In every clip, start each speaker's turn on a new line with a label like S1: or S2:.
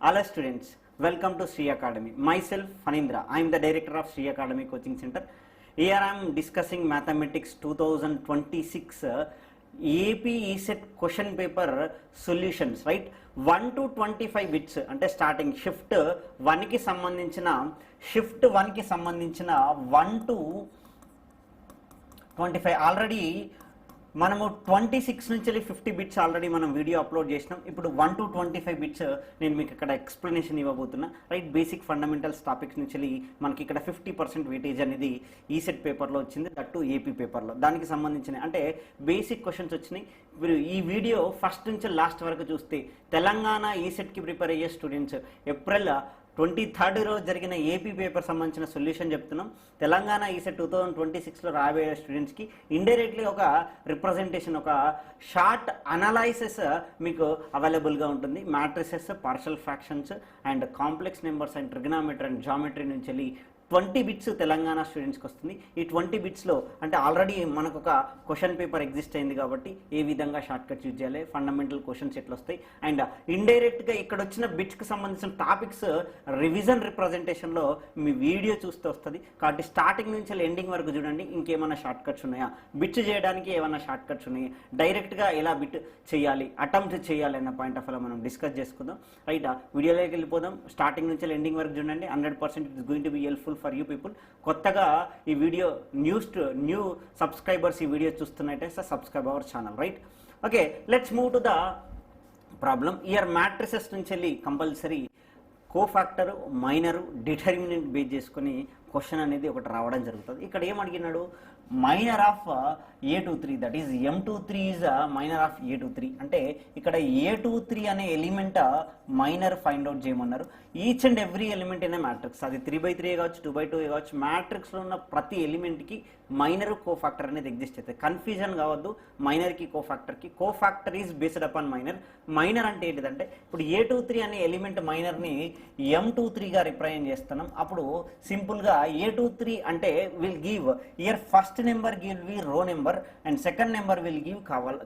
S1: Hello students, welcome to Sri Academy. Myself Fanindra, I am the director of Sri Academy Coaching Center. Here I am discussing Mathematics 2026 AP ESET question paper solutions, right? 1 to 25 bits అంటే starting shift 1 కి సంబంధించిన 1 to 25 already మనము 26 నుంచి 50 bits already మనం video upload చేసినాం. ఇప్పుడు 1 to 25 bits నేను మీకు ఇక్కడ ఎక్స్ప్లెనేషన్ ఇవ్వబోతున్నా. రైట్, బేసిక్ ఫండమెంటల్స్ టాపిక్స్ నుంచి మనకి ఇక్కడ 50% వెయిటేజ్ అనేది ఈసెట్ పేపర్లో వచ్చింది, దట్టు ఏపీ పేపర్లో. దానికి సంబంధించిన అంటే బేసిక్ క్వశ్చన్స్ వచ్చినాయి. మీరు ఈ వీడియో ఫస్ట్ నుంచి లాస్ట్ వరకు చూస్తే తెలంగాణ ఈసెట్కి ప్రిపేర్ అయ్యే స్టూడెంట్స్ ఏప్రిల్ 23rd రోజు జరిగిన ఏపీ పేపర్ సంబంధించిన సొల్యూషన్ చెప్తున్నాం. తెలంగాణ ఈసెట్ 2026లో రాబోయే స్టూడెంట్స్కి ఇండైరెక్ట్లీ ఒక రిప్రజెంటేషన్, ఒక షార్ట్ అనాలైసిస్ మీకు అవైలబుల్గా ఉంటుంది. Matrices, partial fractions and complex numbers and trigonometry and geometry నుంచి వెళ్ళి 20 బిట్స్ తెలంగాణ స్టూడెంట్స్కి వస్తుంది. ఈ 20 బిట్స్లో అంటే ఆల్రెడీ మనకు ఒక క్వశ్చన్ పేపర్ ఎగ్జిస్ట్ అయింది కాబట్టి ఏ విధంగా షార్ట్ కట్స్ యూజ్ చేయాలి, ఫండమెంటల్ క్వశ్చన్స్ ఎట్లా వస్తాయి, అండ్ ఇండైరెక్ట్గా ఇక్కడ వచ్చిన బిట్స్కి సంబంధించిన టాపిక్స్ రివిజన్ రిప్రజెంటేషన్లో మీ వీడియో చూస్తే వస్తుంది. కాబట్టి స్టార్టింగ్ నుంచి ఎండింగ్ వరకు చూడండి. ఇంకేమైనా షార్ట్ కట్స్ ఉన్నాయా, బిట్స్ చేయడానికి ఏమైనా షార్ట్ కట్స్ ఉన్నాయా, డైరెక్ట్గా ఎలా బిట్ చేయాలి, అటెంప్ట్ చేయాలి అన్న పాయింట్ ఆఫ్ వ్యూలో మనం డిస్కస్ చేసుకుందాం. రైట్, వీడియోలోకి వెళ్ళిపోదాం. స్టార్టింగ్ నుంచి ఎండింగ్ వరకు చూడండి. 100% it's going to be helpful for you people. కొత్తగా ఈ వీడియో న్యూ సబ్స్క్రైబర్స్ ఈ వీడియో చూస్తున్నట్టయితే subscribe our channel. Right, okay, let's move to the problem. Here matrices నుంచి వెళ్ళి compulsory cofactor, minor, determinant base చేసుకుని క్వశ్చన్ అనేది ఒకటి రావడం జరుగుతుంది. ఇక్కడ ఏం అడిగినాడు, minor of A23, that is M23 is minor of A23. అంటే ఇక్కడ A23 అనే ఎలిమెంట్ మైనర్ ఫైండ్ అవుట్ చేయమన్నారు. Each and every element in matrix, అది 3/3 కావచ్చు, 2/2 కావచ్చు, మ్యాట్రిక్స్లో ఉన్న ప్రతి ఎలిమెంట్కి మైనర్ కోఫాక్టర్ అనేది ఎగ్జిస్ట్ అవుతుంది. కన్ఫ్యూజన్ కావద్దు మైనర్కి కోఫాక్టర్కి. Cofactor is based upon minor. Minor అంటే ఏంటిదంటే ఇప్పుడు A23 అనే ఎలిమెంట్ మైనర్ని M23గా రిప్రజెంట్ చేస్తున్నాం. అప్పుడు సింపుల్గా A23 అంటే will give here first number give we row number and second number will give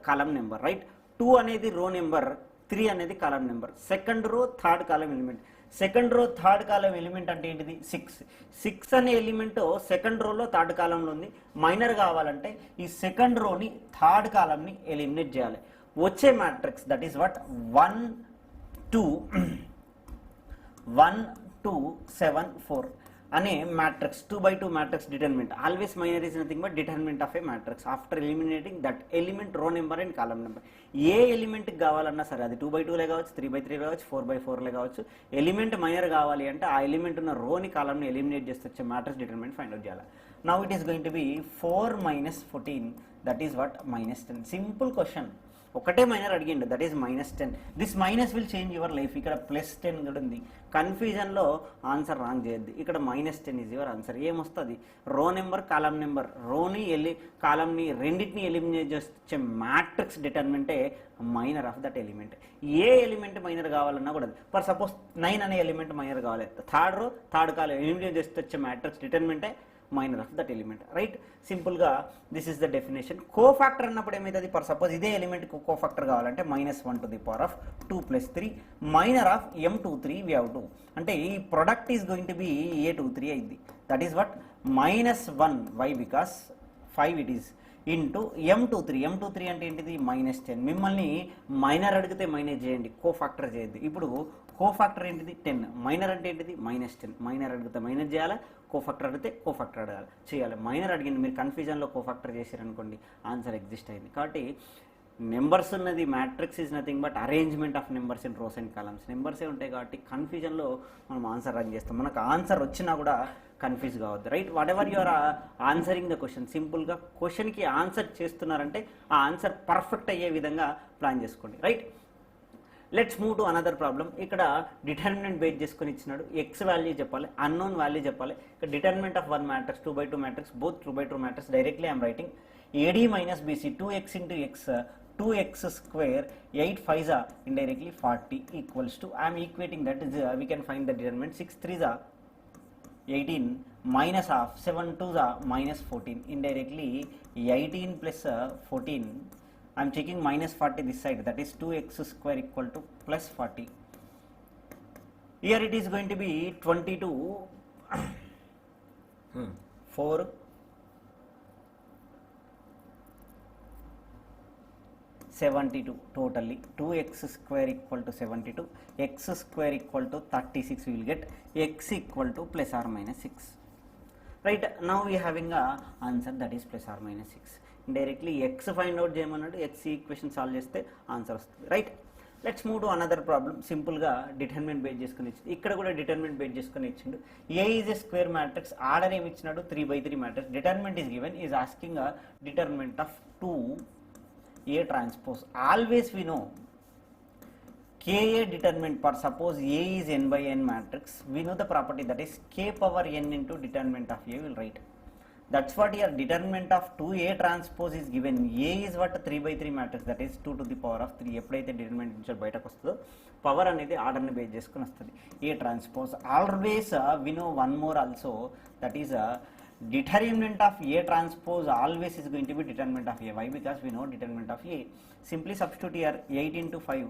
S1: column number. Right, 2 అనేది రో నెంబర్, 3 అనేది column number. Second row third column element. Second row third column element అంటే ఏంటిది, 6 అనే element second రోలో third కాలంలో ఉంది. Minor కావాలంటే ఈ సెకండ్ రోని థర్డ్ కాలంని ఎలిమినేట్ చేయాలి. వచ్చే మ్యాట్రిక్స్ దట్ ఈస్ వాట్ 1 2 7 4 అనే matrix, 2/2 matrix determinant. Always minor is nothing but determinant of a matrix after eliminating that element row number and column number. ఏ ఎలిమెంట్కి కావాలన్నా సరే అది 2/2లే కావచ్చు, 3/3 కావచ్చు, 4/4లే కావచ్చు, ఎలిమెంట్ మైనర్ కావాలి అంటే ఆ ఎలిమెంట్ ఉన్న రోని కాలంని ఎలిమినేట్ చేస్తే వచ్చే మ్యాట్రిక్స్ డిటర్మినెంట్ ఫైండ్ అవుట్ చేయాలి. Now it is going to B 4 - 14, that is what -10. Simple question, ఒకటే మైనర్ అడిగిండు, that is -10. This minus will change your life. ఇక్కడ +10 కూడా ఉంది. కన్ఫ్యూజన్లో ఆన్సర్ రాంగ్ చేయొద్దు. ఇక్కడ -10 ఈజ్ యువర్ ఆన్సర్. ఏమొస్తుంది, రో నెంబర్, కాలం నెంబర్, రోని కాలంని రెండింటిని ఎలిమినేట్ చేస్తే మ్యాట్రిక్స్ డిటర్మినెంటే మైనర్ ఆఫ్ దట్ ఎలిమెంట్. ఏ ఎలిమెంట్ మైనర్ కావాలన్నా కూడా, ఫర్ సపోజ్ 9 అనే ఎలిమెంట్ మైనర్ కావాలి, third row third column eliminate చేస్తే వచ్చే మ్యాట్రిక్స్ డిటర్మినెంటే minor of that element. Right, సింపుల్గా this is the definition. Cofactor అన్నప్పుడు ఏమవుతుంది, ఫర్ సపోజ్ ఇదే ఎలిమెంట్ కోఫాక్టర్ కావాలంటే -1 to the power of 2 + 3 minor of M23 we have to, అంటే ఈ product is going to B A23 అయింది. That is what -1. Why, because 5 it is into M23 అంటే ఏంటిది -10. మిమ్మల్ని మైనర్ అడిగితే మైనస్ చేయండి, కోఫాక్టర్ చేయద్దు. ఇప్పుడు కోఫాక్టర్ ఏంటిది 10, మైనర్ అంటే ఏంటిది -10. మైనర్ అడిగితే మైనస్ చేయాలి, కోఫాక్టర్ అడిగితే కోఫాక్టర్ అడగాలి చేయాలి. మైనర్ అడిగింది మీరు కన్ఫ్యూజన్లో కోఫాక్టర్ చేశారనుకోండి ఆన్సర్ ఎగ్జిస్ట్ అయింది. కాబట్టి నెంబర్స్ ఉన్నది, matrix is nothing but arrangement of numbers in rows and columns. నెంబర్సే ఉంటాయి కాబట్టి కన్ఫ్యూజన్లో మనం ఆన్సర్ రన్ చేస్తాం. మనకు ఆన్సర్ వచ్చినా కూడా కన్ఫ్యూజ్ కావద్దు. Right, whatever you are answering the question, సింపుల్గా క్వశ్చన్కి ఆన్సర్ చేస్తున్నారంటే ఆ ఆన్సర్ పర్ఫెక్ట్ అయ్యే విధంగా ప్లాన్ చేసుకోండి. Right, let's move to another problem. ఇక్కడ డిటర్మినెంట్ బేస్ చేసుకొని ఇచ్చినాడు. ఎక్స్ వాల్యూ చెప్పాలి, అన్నోన్ వాల్యూ చెప్పాలి. ఇక్కడ determinant of 1 matrix, 2/2 matrix, both 2/2 matrix. Directly I'm writing AD - BC 2x × x 2x², 8 5s are indirectly 40 equals to, I am equating that is we can find the determinant. 6 3s are 18 minus half, 7 2s are -14, indirectly 18 plus 14. I am checking -40 this side, that is 2x² equal to +40. Here it is going to be 22 4 72 totally 2x square equal to 72, x square equal to 36. We will get x equal to plus or minus 6. Right, now we are having a answer that is plus or minus 6. Directly x find out చేయమన్నాడు, x equation solve చేస్తే answer వస్తుంది. Right, let's move to another problem. సింపుల్గా determinant base చేసుకుని ఇచ్చింది, ఇక్కడ కూడా determinant base చేసుకుని ఇచ్చిండు. A is a square matrix, order ఏమి ఇచ్చినాడు 3/3 matrix. Determinant is given, is asking a determinant of 2A transpose. Always we know Ka determinant for suppose A is n by n matrix, we know the property that is k power n into determinant of A will write. That's what here determinant of 2A transpose is given. A is what 3/3 matrix, that is 2 to the power of 3. ఎప్పుడైతే determinant నుంచి బయటకు వస్తుందో power అనేది ఆర్డర్ని base చేసుకుని వస్తుంది. A transpose. Always we know one more also, that is determinant of A transpose always is going to be determinant of A. Why? Because we know determinant of A. Simply substitute here 8 into 5,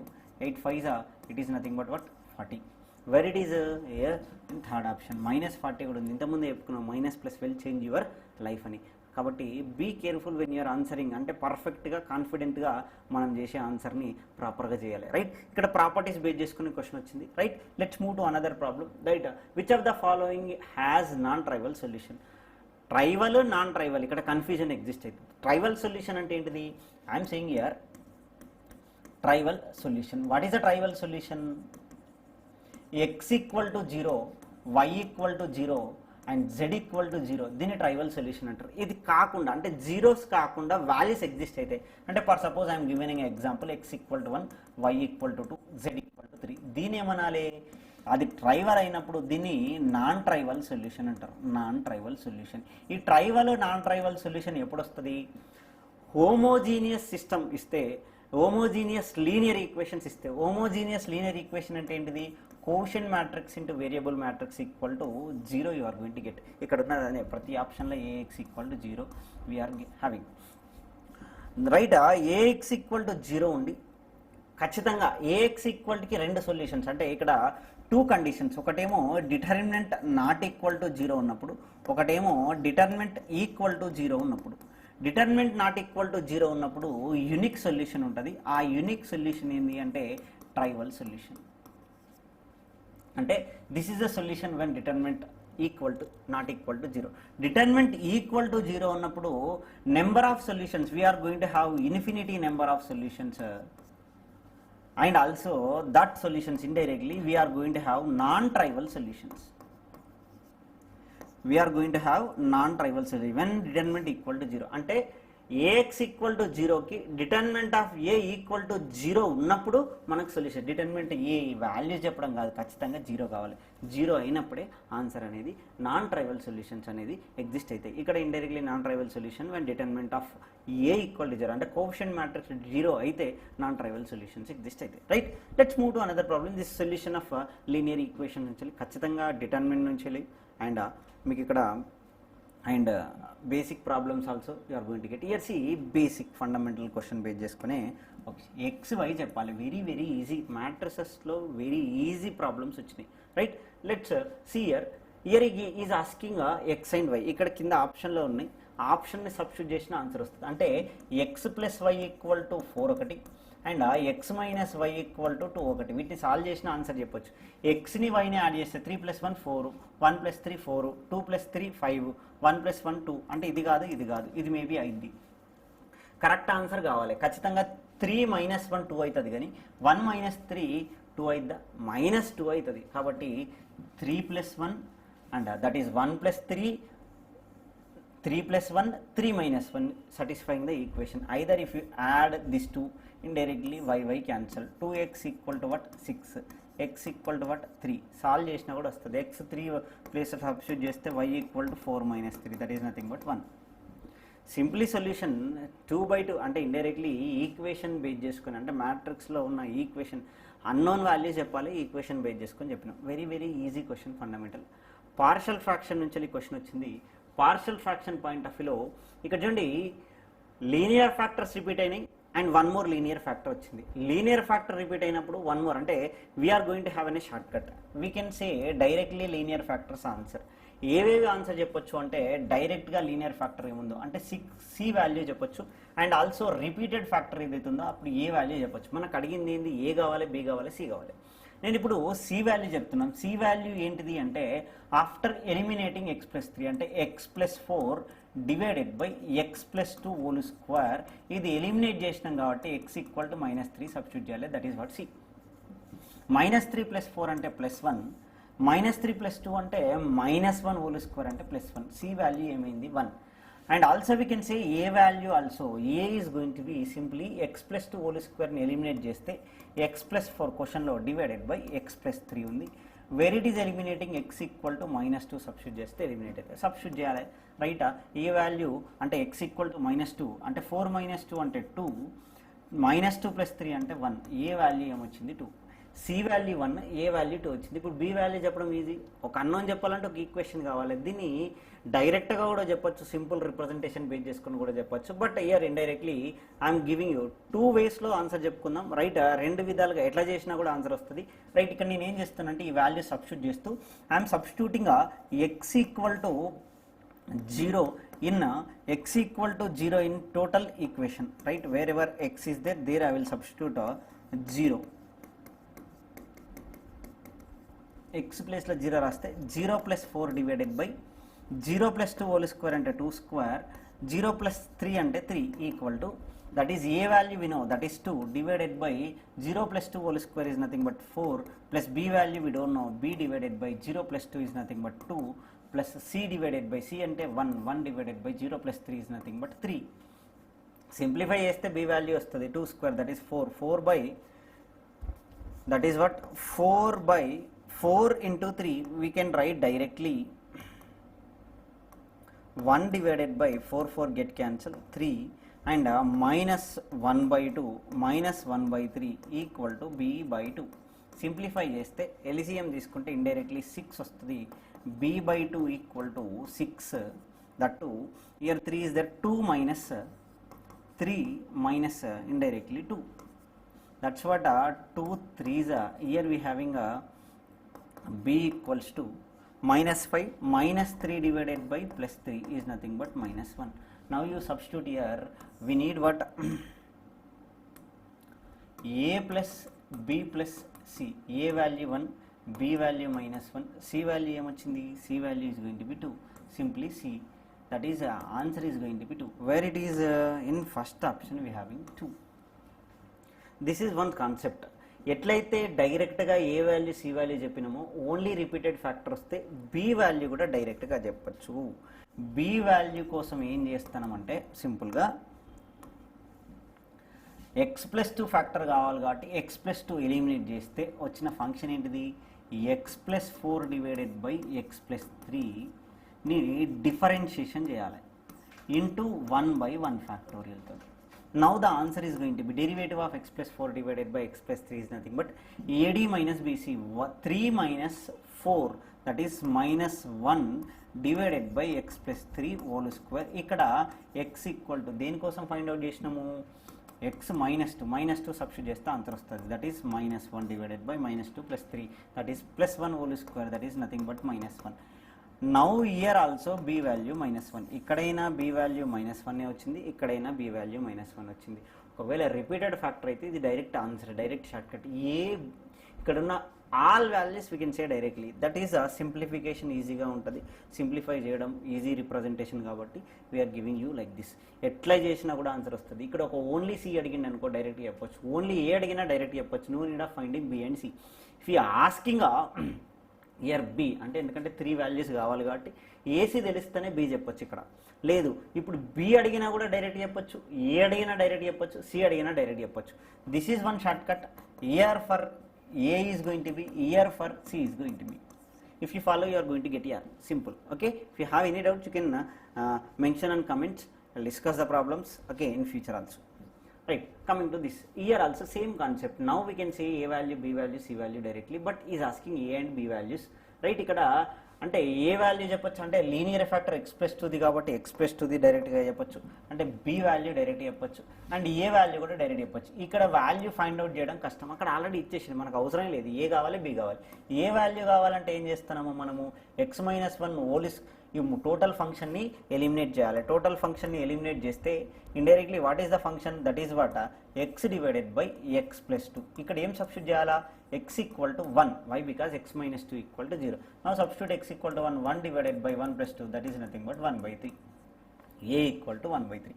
S1: 8 5s it is nothing but what 40. Where it is here in third option minus 40 కూడా ఉంది. ఇంతకుముందు చెప్పుకున్నాం minus plus will change your life అని. కాబట్టి be careful when you're answering, అంటే పర్ఫెక్ట్గా కాన్ఫిడెంట్గా మనం చేసే ఆన్సర్ని ప్రాపర్గా చేయాలి. రైట్, ఇక్కడ ప్రాపర్టీస్ బేస్ చేసుకునే క్వశ్చన్ వచ్చింది. Right, let's move to another problem. Right, which of the following has non trivial solution. Tribal non tribal ఇక్కడ కన్ఫ్యూజన్ ఎగ్జిస్ట్ అవుతుంది. ట్రైవల్ సొల్యూషన్ అంటే ఏంటిది? I'm saying here tribal solution. What is the tribal solution? x equal to 0, y equal to 0 and z equal to 0. దీన్ని tribal solution అంటారు. ఇది కాకుండా అంటే zeros కాకుండా వాల్యూస్ ఎగ్జిస్ట్ అవుతాయి. అంటే for suppose I'm giving example x equal to 1, y equal to 2, z equal to 3. దీని ఏమనాలి? అది ట్రైవల్ అయినప్పుడు దీన్ని నాన్ ట్రైవల్ సొల్యూషన్ అంటారు. Non trivial solution. ఈ ట్రైవల్ నాన్ ట్రైవల్ సొల్యూషన్ ఎప్పుడు వస్తుంది? హోమోజీనియస్ సిస్టమ్ ఇస్తే, హోమోజీనియస్ లీనియర్ ఈక్వేషన్స్ ఇస్తే. హోమోజీనియస్ లీనియర్ ఈక్వేషన్ అంటే ఏంటిది? Coefficient matrix into variable matrix equal to 0 you are going to get. ఇక్కడ ఉన్నది ప్రతి ఆప్షన్లో AX equal to 0 we're having. Right, AX equal to 0 ఉండి ఖచ్చితంగా AX ఈక్వల్కి రెండు సొల్యూషన్స్. అంటే ఇక్కడ 2 కండిషన్స్. ఒకటేమో డిటర్మినెంట్ నాట్ ఈక్వల్ టు 0 ఉన్నప్పుడు, ఒకటేమో డిటర్మినెంట్ ఈక్వల్ టు 0 ఉన్నప్పుడు. డిటర్మినెంట్ నాట్ ఈక్వల్ టు 0 ఉన్నప్పుడు యూనిక్ సొల్యూషన్ ఉంటుంది. ఆ యూనిక్ సొల్యూషన్ ఏంటి అంటే ట్రైవల్ సొల్యూషన్. అంటే this is the solution when determinant equal to not equal to 0. Determinant equal to 0 ఉన్నప్పుడు number of solutions we're going to have infinity number of solutions. And also that solutions indirectly we are going to have non-trivial solutions. We are going to have non-trivial solution when determinant equal to 0. అంటే AX equal to 0కి determinant of A equal to 0 ఉన్నప్పుడు మనకు solution. Determinant A value చెప్పడం కాదు, ఖచ్చితంగా 0 కావాలి. 0 అయినప్పుడే answer అనేది నాన్ ట్రైవల్ సొల్యూషన్స్ అనేది ఎగ్జిస్ట్ అవుతాయి. ఇక్కడ indirectly non trivial solution when determinant of A equal to 0 అంటే కోఎఫిషియంట్ మ్యాట్రిక్స్ 0 అయితే నాన్ ట్రైవల్ సొల్యూషన్స్ ఎగ్జిస్ట్ అవుతాయి. Right, let's move to another problem. This solution of linear equation నుంచి ఖచ్చితంగా determinant నుంచి and మీకు ఇక్కడ and basic problems also you are going to get. Here see basic fundamental question base చేసుకునే X Y చెప్పాలి. Very very easy, మ్యాట్రిసెస్లో very easy problems వచ్చినాయి. Right, let's see here is asking x and y. ఇక్కడ కింద ఆప్షన్లో ఉన్నాయి, ఆప్షన్ని substitute చేసిన ఆన్సర్ వస్తుంది. అంటే X plus Y equal to 4 ఒకటి and X minus Y equal to 2 ఒకటి. వీటిని సాల్వ్ చేసిన ఆన్సర్ చెప్పొచ్చు. ఎక్స్ని వైని యాడ్ చేస్తే 3 + 1 4, 1 + 3 4, 2 + 3 5, 1 + 1 2. అంటే ఇది కాదు, ఇది కాదు, ఇది మేబీ అయింది. కరెక్ట్ ఆన్సర్ కావాలి. ఖచ్చితంగా 3 - 1 2 అవుతుంది, కానీ 1 - 3 2 అవుతుందా? -2 అవుతుంది. కాబట్టి 3 + 1 and that is 1 + 3, 3 + 1, 3 - 1 satisfying the equation. Either if you add these two, indirectly y cancel. 2x equal to what? 6. x equal to what? 3. Solve చేసినా కూడా వస్తుంది. x 3 ప్లేస్ సబ్స్టిట్యూట్ చేస్తే y equal to 4 - 3. That is nothing but 1. Simply solution 2/2 అంటే indirectly equation base చేసుకుని, అంటే మ్యాట్రిక్స్లో ఉన్న equation unknown value చెప్పాలి, ఈక్వేషన్ బేస్ చేసుకొని చెప్పినాం. Very very easy question, fundamental. Partial fraction నుంచి క్వశ్చన్ వచ్చింది. పార్షల్ ఫ్రాక్షన్ పాయింట్ ఆఫ్ వ్యూలో ఇక్కడ చూడండి లీనియర్ ఫ్యాక్టర్స్ రిపీట్ అయినాయి and one more linear factor వచ్చింది. లీనియర్ ఫ్యాక్టర్ రిపీట్ అయినప్పుడు వన్ మోర్ అంటే we're going to have an shortcut. We can say directly linear factors answer. ఏవేవి answer చెప్పొచ్చు అంటే డైరెక్ట్గా లీనియర్ ఫ్యాక్టర్ ఏముందో అంటే సి వాల్యూ చెప్పొచ్చు, అండ్ ఆల్సో రిపీటెడ్ ఫ్యాక్టర్ ఏదైతే ఉందో అప్పుడు ఏ వాల్యూ చెప్పొచ్చు. మనకు అడిగింది ఏంది, ఏ కావాలి, బి కావాలి, సి కావాలి. నేను ఇప్పుడు సి వాల్యూ చెప్తున్నాను. సి వాల్యూ ఏంటిది అంటే ఆఫ్టర్ ఎలిమినేటింగ్ ఎక్స్ ప్లస్ 3 అంటే X plus 4 divided by X plus 2 whole square. ఇది ఎలిమినేట్ చేసినాం కాబట్టి ఎక్స్ ఈక్వల్ టు -3 సబ్స్టిట్యూట్ చేయాలి. That is what C. -3 + 4 అంటే +1, -3 + 2 అంటే -1 హోల్ స్క్వేర్ అంటే +1. సి వాల్యూ ఏమైంది 1. And also we can say a value also, a is going to be simply x plus 2 whole square ni eliminate cheste x plus 4 question lo divided by x plus 3 undi, where it is eliminating x equal to -2 substitute cheste eliminate aithe substitute cheyale right. A value ante x equal to -2 ante 4 - 2 ante 2, -2 + 3 ante 1. A value em ochindi 2, C value 1, A value 2 వచ్చింది. ఇప్పుడు B value చెప్పడం easy. ఒక unknown చెప్పాలంటే ఒక equation కావాలి. దీన్ని డైరెక్ట్గా కూడా చెప్పొచ్చు, సింపుల్ రిప్రజెంటేషన్ బేస్ చేసుకుని కూడా చెప్పొచ్చు. But here indirectly I'm giving you 2 వేస్లో ఆన్సర్ చెప్పుకుందాం రైట్. 2 విధాలుగా ఎట్లా చేసినా కూడా ఆన్సర్ వస్తుంది రైట్. ఇక్కడ నేను ఏం చేస్తానంటే ఈ వాల్యూ సబ్స్టిట్యూట్ చేస్తూ I'm substituting X equal to 0 in x equal to 0 in total equation right. Wherever x is there I will substitute 0. x place లో 0 రాస్తే 0 + 4 డివైడెడ్ బై 0 + 2 హోల్ స్క్వేర్ అంటే 2 స్క్వేర్, 0 + 3 అంటే 3 equal to that is A value we know that is 2 divided by 0 + 2 whole square is nothing but 4 plus B value we don't know, B divided by 0 + 2 is nothing but 2 plus C divided by C అంటే 1, 1 divided by 0 + 3 is nothing but 3. Simplify చేస్తే B value వస్తుంది 2 square that is 4, 4 by that is what 4 by 4 into 3 we can write directly 1 divided by 4, 4 get cancel 3 and -1 by 2 -1 by 3 equal to b by 2. Simplify చేస్తే LCM తీసుకుంటే indirectly 6 వస్తుంది. b by 2 equal to 6, that 2 here 3 is there 2 minus 3 minus indirectly 2. That's what 2 3s here we having a b equals to -5 -3 divided by +3 is nothing but -1. Now you substitute here, we need what a plus b plus c. A value 1, b value -1, c value em ochindi, c value is going to be 2. Simply c, that is answer is going to be 2. Where it is in first option we having 2. This is one concept. ఎట్లయితే డైరెక్ట్గా A value C value చెప్పినామో only repeated factor వస్తే B value కూడా డైరెక్ట్గా చెప్పచ్చు. B value కోసం ఏం చేస్తామంటే సింపుల్గా ఎక్స్ ప్లస్ 2 ఫ్యాక్టర్ కావాలి కాబట్టి ఎక్స్ ప్లస్ 2 ఎలిమినేట్ చేస్తే వచ్చిన ఫంక్షన్ ఏంటిది, x plus 4 divided by X plus 3ని డిఫరెన్షియేషన్ చేయాలి ఇంటూ 1/1 ఫ్యాక్టోరియల్తో. Now the answer is going to be derivative of x plus 4 divided by x plus 3 is nothing but AD minus BC 3 minus 4 that is -1 divided by x plus 3 whole square. ఇక్కడ x equal to దేనికోసం find out చేసినాము, x -2 substitute చేస్తే answer వస్తుంది that is -1 divided by -2 plus 3 that is +1 whole square that is nothing but -1. Now year also be value -1, ఇక్కడైనా B value -1 వచ్చింది, ఇక్కడైనా B value -1 వచ్చింది. ఒకవేళ రిపీటెడ్ ఫ్యాక్టర్ అయితే ఇది direct answer, direct short cut. ఇక్కడున్న all values we can say directly. That is simplification ఈజీగా ఉంటుంది, సింప్లిఫై చేయడం ఈజీ రిప్రజెంటేషన్ కాబట్టి we are giving you like this. ఎట్లా చేసినా కూడా ఆన్సర్ వస్తుంది. ఇక్కడ ఒక ఓన్లీ సి అడిగింది అనుకో డైరెక్ట్ చెప్పొచ్చు, ఓన్లీ ఏ అడిగినా డైరెక్ట్ చెప్పొచ్చు. No need of finding B and C. If you asking here B అంటే ఎందుకంటే 3 వాల్యూస్ కావాలి కాబట్టి ఏసీ తెలిస్తేనే బి చెప్పొచ్చు. ఇక్కడ లేదు, ఇప్పుడు బి అడిగినా కూడా డైరెక్ట్ చెప్పొచ్చు, ఏ అడిగినా డైరెక్ట్ చెప్పొచ్చు, సి అడిగినా డైరెక్ట్ చెప్పొచ్చు. This is one shortcut. Here for A is going to be, here for C is going to be. If you follow, you are going to get here. Simple. Okay. If you have any doubts, you can mention and comment. I'll discuss the problems. Okay, in future also. Right. Coming to this, here also same concept. Now we can say a value, b value, c value directly, but is asking a and b values. Right. Ikkada అంటే ఏ value చెప్పొచ్చు అంటే linear factor x+2 కాబట్టి x+2 డైరెక్ట్గా చెప్పొచ్చు, అంటే b value direct చెప్పొచ్చు, and A value కూడా direct చెప్పొచ్చు. ఇక్కడ వాల్యూ ఫైండ్ అవుట్ చేయడం కష్టం, అక్కడ ఆల్రెడీ ఇచ్చేసింది, మనకు అవసరం లేదు. ఏ కావాలి బి కావాలి. ఏ వాల్యూ కావాలంటే ఏం చేస్తున్నాము మనము x-1 హోల్ ఈ టోటల్ ఫంక్షన్ని ఎలిమినేట్ చేయాలి. టోటల్ ఫంక్షన్ని ఎలిమినేట్ చేస్తే indirectly what is the function, that is what x/(x+2). ఇక్కడ ఏం సబ్స్టిట్యూట్ చేయాలా, x=1. Why? Because x-2 = 0. Now substitute x=1. 1/(1+2) that is nothing but 1/3. a = 1/3.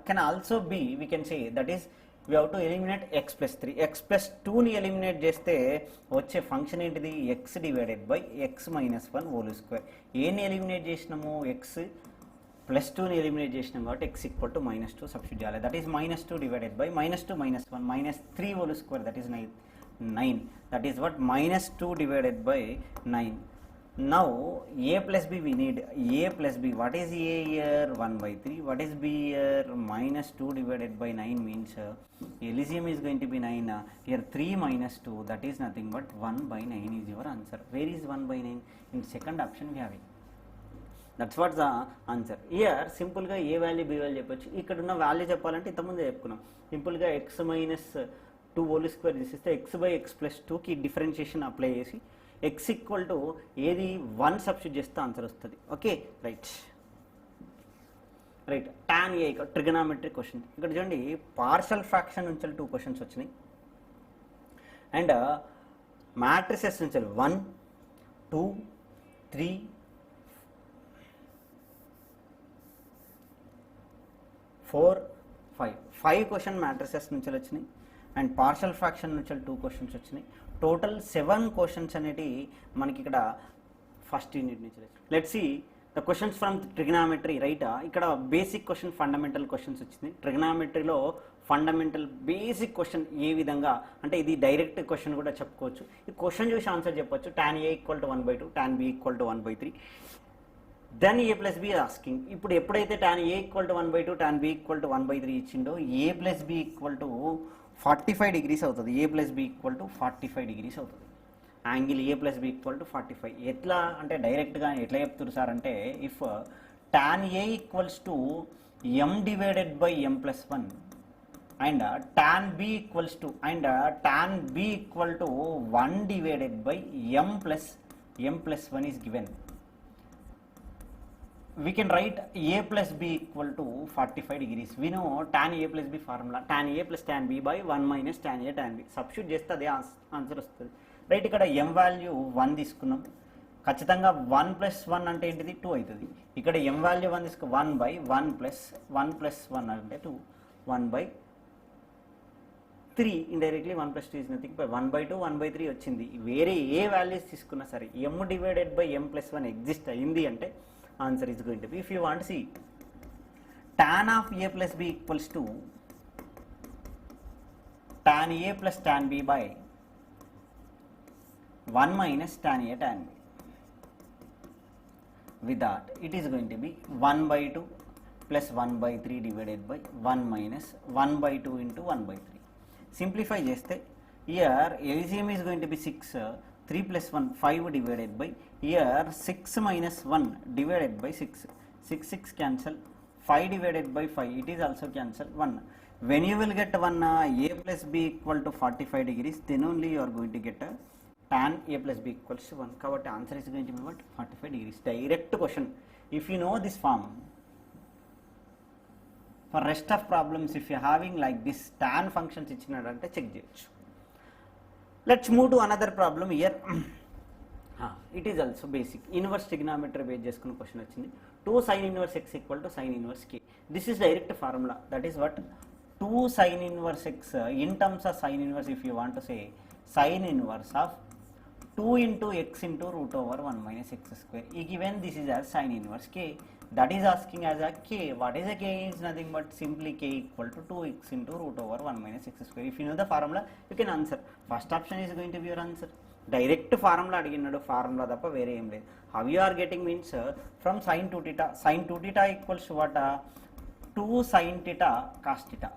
S1: Can also be, we can say that is we have to eliminate x+3. x+2ని eliminate చేస్తే వచ్చే function ఏంటిది, x/(x-1 whole square). ఏని eliminate చేసినాము, x+2ని eliminate చేసినాం కాబట్టి x = -2 substitute చేయాలి. That is -2 divided by -2 -1 -3 whole square, that is 9. That is what -2 divided by 9. Now a plus b we need a plus b. What is a here? 1/3. What is b here? -2 divided by 9 means LCM is going to be 9. Here 3 minus 2, that is nothing but 1/9 is your answer. Where is 1/9? In second option we have it. That's what the answer. Here simple గా ఏ value B value చెప్పొచ్చు. ఇక్కడ ఉన్న value చెప్పాలంటే ఇంతకుముందే చెప్పుకున్నాం. Simple గా x-2 whole square తీసేస్తే x/(x+2)కి differentiation apply చేసి x ఏది 1 సబ్స్టిట్యూట్ చేస్తే ఆన్సర్ వస్తుంది. Okay, right. tan a trigonometric question. ఇక్కడ చూడండి పార్షల్ ఫ్రాక్షన్ నుంచి 2 క్వశ్చన్స్ వచ్చినాయి అండ్ మ్యాట్రిసెస్ నుంచి 1 2 3 4 5 క్వశ్చన్ మ్యాట్రిసెస్ నుంచి వచ్చినాయి అండ్ పార్షల్ ఫ్రాక్షన్ నుంచి 2 క్వశ్చన్స్ వచ్చినాయి. టోటల్ 7 క్వశ్చన్స్ అనేవి మనకి ఇక్కడ ఫస్ట్ యూనిట్ నుంచి. Let's see the questions from trigonometry. Right, ఇక్కడ బేసిక్ క్వశ్చన్, ఫండమెంటల్ క్వశ్చన్స్ వచ్చింది. ట్రిగ్నామెట్రీలో ఫండమెంటల్ బేసిక్ క్వశ్చన్ ఏ విధంగా అంటే ఇది డైరెక్ట్ క్వశ్చన్ కూడా చెప్పుకోవచ్చు. ఈ క్వశ్చన్ చూసి ఆన్సర్ చెప్పొచ్చు. tan a = 1/2, tan b = 1/3. Then a plus b asking. ఇప్పుడు ఎప్పుడైతే tan a = 1/2, tan b = 1/3 ఇచ్చిండో a plus b = 45 degrees అవుతుంది. a plus b = 45 degrees అవుతుంది. Angle a plus b = 45. ఎట్లా అంటే డైరెక్ట్గా ఎట్లా చెప్తున్నారు సార్ అంటే, if tan a = m divided by m+1 and tan b = tan b = 1 divided by m+1 is given. We can write a plus b = 45 degrees. We know tan a plus b formula, tan a plus tan b by 1 minus tan a tan b. Substitute చేస్తే అదే answer వస్తుంది. Right, ఇక్కడ m value 1 తీసుకున్నాం. ఖచ్చితంగా 1 + 1 అంటే ఏంటిది 2 అవుతుంది. ఇక్కడ m వాల్యూ 1 తీసుకు 1 by 1 plus 1 అంటే 2, 1/3. ఇండైరెక్ట్లీ 1 + 2 is nothing but 1/2, 1/3 వచ్చింది. వేరే ఏ వాల్యూస్ తీసుకున్నా సరే m divided by m+1 exist అయింది అంటే answer is going to be, if you want to see tan of a plus b equals to tan a plus tan b by 1 minus tan a tan b. With that it is going to be 1/2 plus 1/3 divided by 1 minus 1/2 into 1/3. Simplify చేస్తే here LCM is going to be 6, 3 plus 1 5 divided by here 6 minus 1 divided by 6, 6 cancel, 5 divided by 5 it is also cancel 1. When you will get 1 a plus b = 45 degrees, then only you are going to get tan a plus b = 1. కాబట్టి answer is going to be what, 45 degrees. Direct question. If you know this form, for rest of problems if you are having like this tan functions ఇచ్చినాడంటే check చేయొచ్చు. Let's move to another problem here. It is also basic. Inverse trigonometry based చేసుకున్న question వచ్చింది. 2 sin inverse x = sin inverse k. This is direct formula. That is what 2 sin inverse x in terms of sin inverse, if you want to say sin inverse of 2 into x into √1 minus x square. Given this is as sin inverse k. That is asking as a k. What is a k? Is nothing but simply k = 2x into √1 minus x square. If you know the formula, you can answer. First option is going to be your answer. Direct formula అడిగినాడు, formula తప్ప వేరే ఏం లేదు. How you are getting means from sin 2 theta. Sin 2 theta equals what? 2 sin theta cos theta.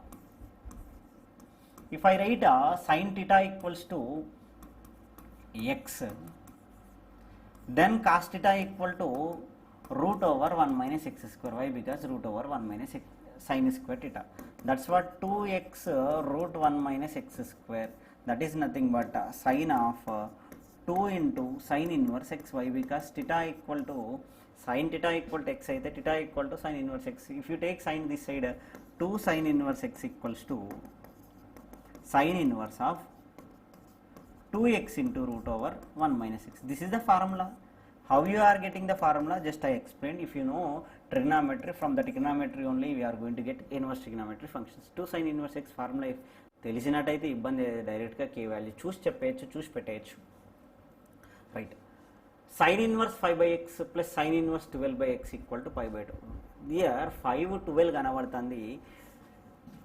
S1: If I write sin theta equals to x, then cos theta equal to root over 1 minus x square. Why? Because root over 1 minus x, sin square theta. That's what 2x root 1 minus x square. That is nothing but sin of 2 into sin inverse x. Why? Because theta equal to sin theta equal to x అయితే theta equal to sin inverse x. If you take sin this side, 2 sin inverse x equals to sin inverse of 2x into root over 1 minus x. This is the formula. How you are getting the formula? Just I explained. If you know trigonometry, from the trigonometry only we are going to get inverse trigonometry functions. 2 sin inverse x formula if తెలిసినట్టయితే ఇబ్బంది డైరెక్ట్గా కే value చూసి చెప్పేయచ్చు, చూసి పెట్టేయచ్చు. Right. sin inverse 5 by x plus sin inverse 12 by x equal to pi by 2. Here 5 12 కనబడుతుంది.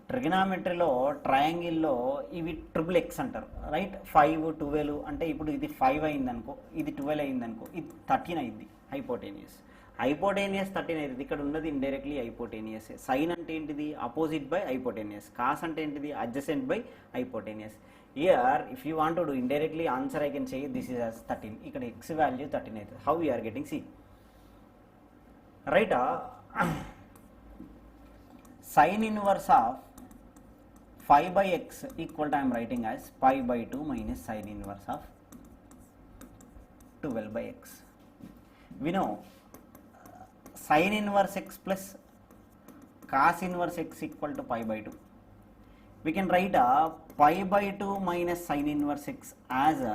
S1: ట్రిగనామెట్రీలో ట్రయాంగిల్లో ఇవి triple X అంటారు. Right. 5 12 అంటే ఇప్పుడు ఇది 5 అయిందనుకో, ఇది 12 అయిందనుకో, ఇది 13 అయింది. హైపోటేనియస్ 13 అయింది. ఇక్కడ ఉన్నది ఇండైరెక్ట్లీ హైపోటేనియస్. సైన్ అంటే ఏంటిది? Opposite by hypotenuse. కాస్ అంటే ఏంటిది? Adjacent by hypotenuse. Here if you want to do indirectly answer, I can say this is as 13. ఇక్కడ x value 13 అవుతుంది. How we are getting? See, right, sin inverse of 5 by x equal to I am writing as pi by 2 minus sin inverse of 12 by x. We know sin inverse x plus cos inverse x equal to pi by 2. We can write a pi by 2 minus sin inverse x as a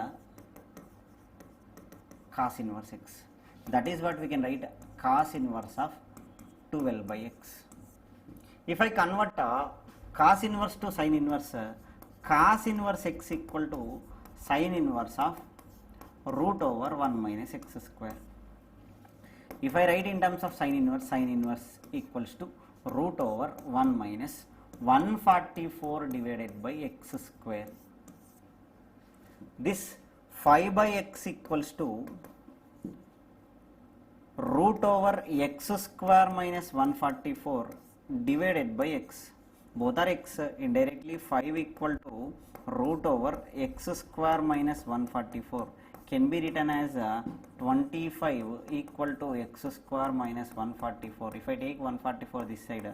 S1: cos inverse x. That is what we can write, cos inverse of 12 by x. If I convert cos inverse to sin inverse, cos inverse x equal to sin inverse of root over 1 minus x square. If I write in terms of sin inverse equals to root over 1 minus 144 divided by x square. This 5 by x equals to root over x square minus 144 divided by x. Both are x. Indirectly 5 equal to root over x square minus 144 can be written as 25 equal to x square minus 144. If I take 144 this side,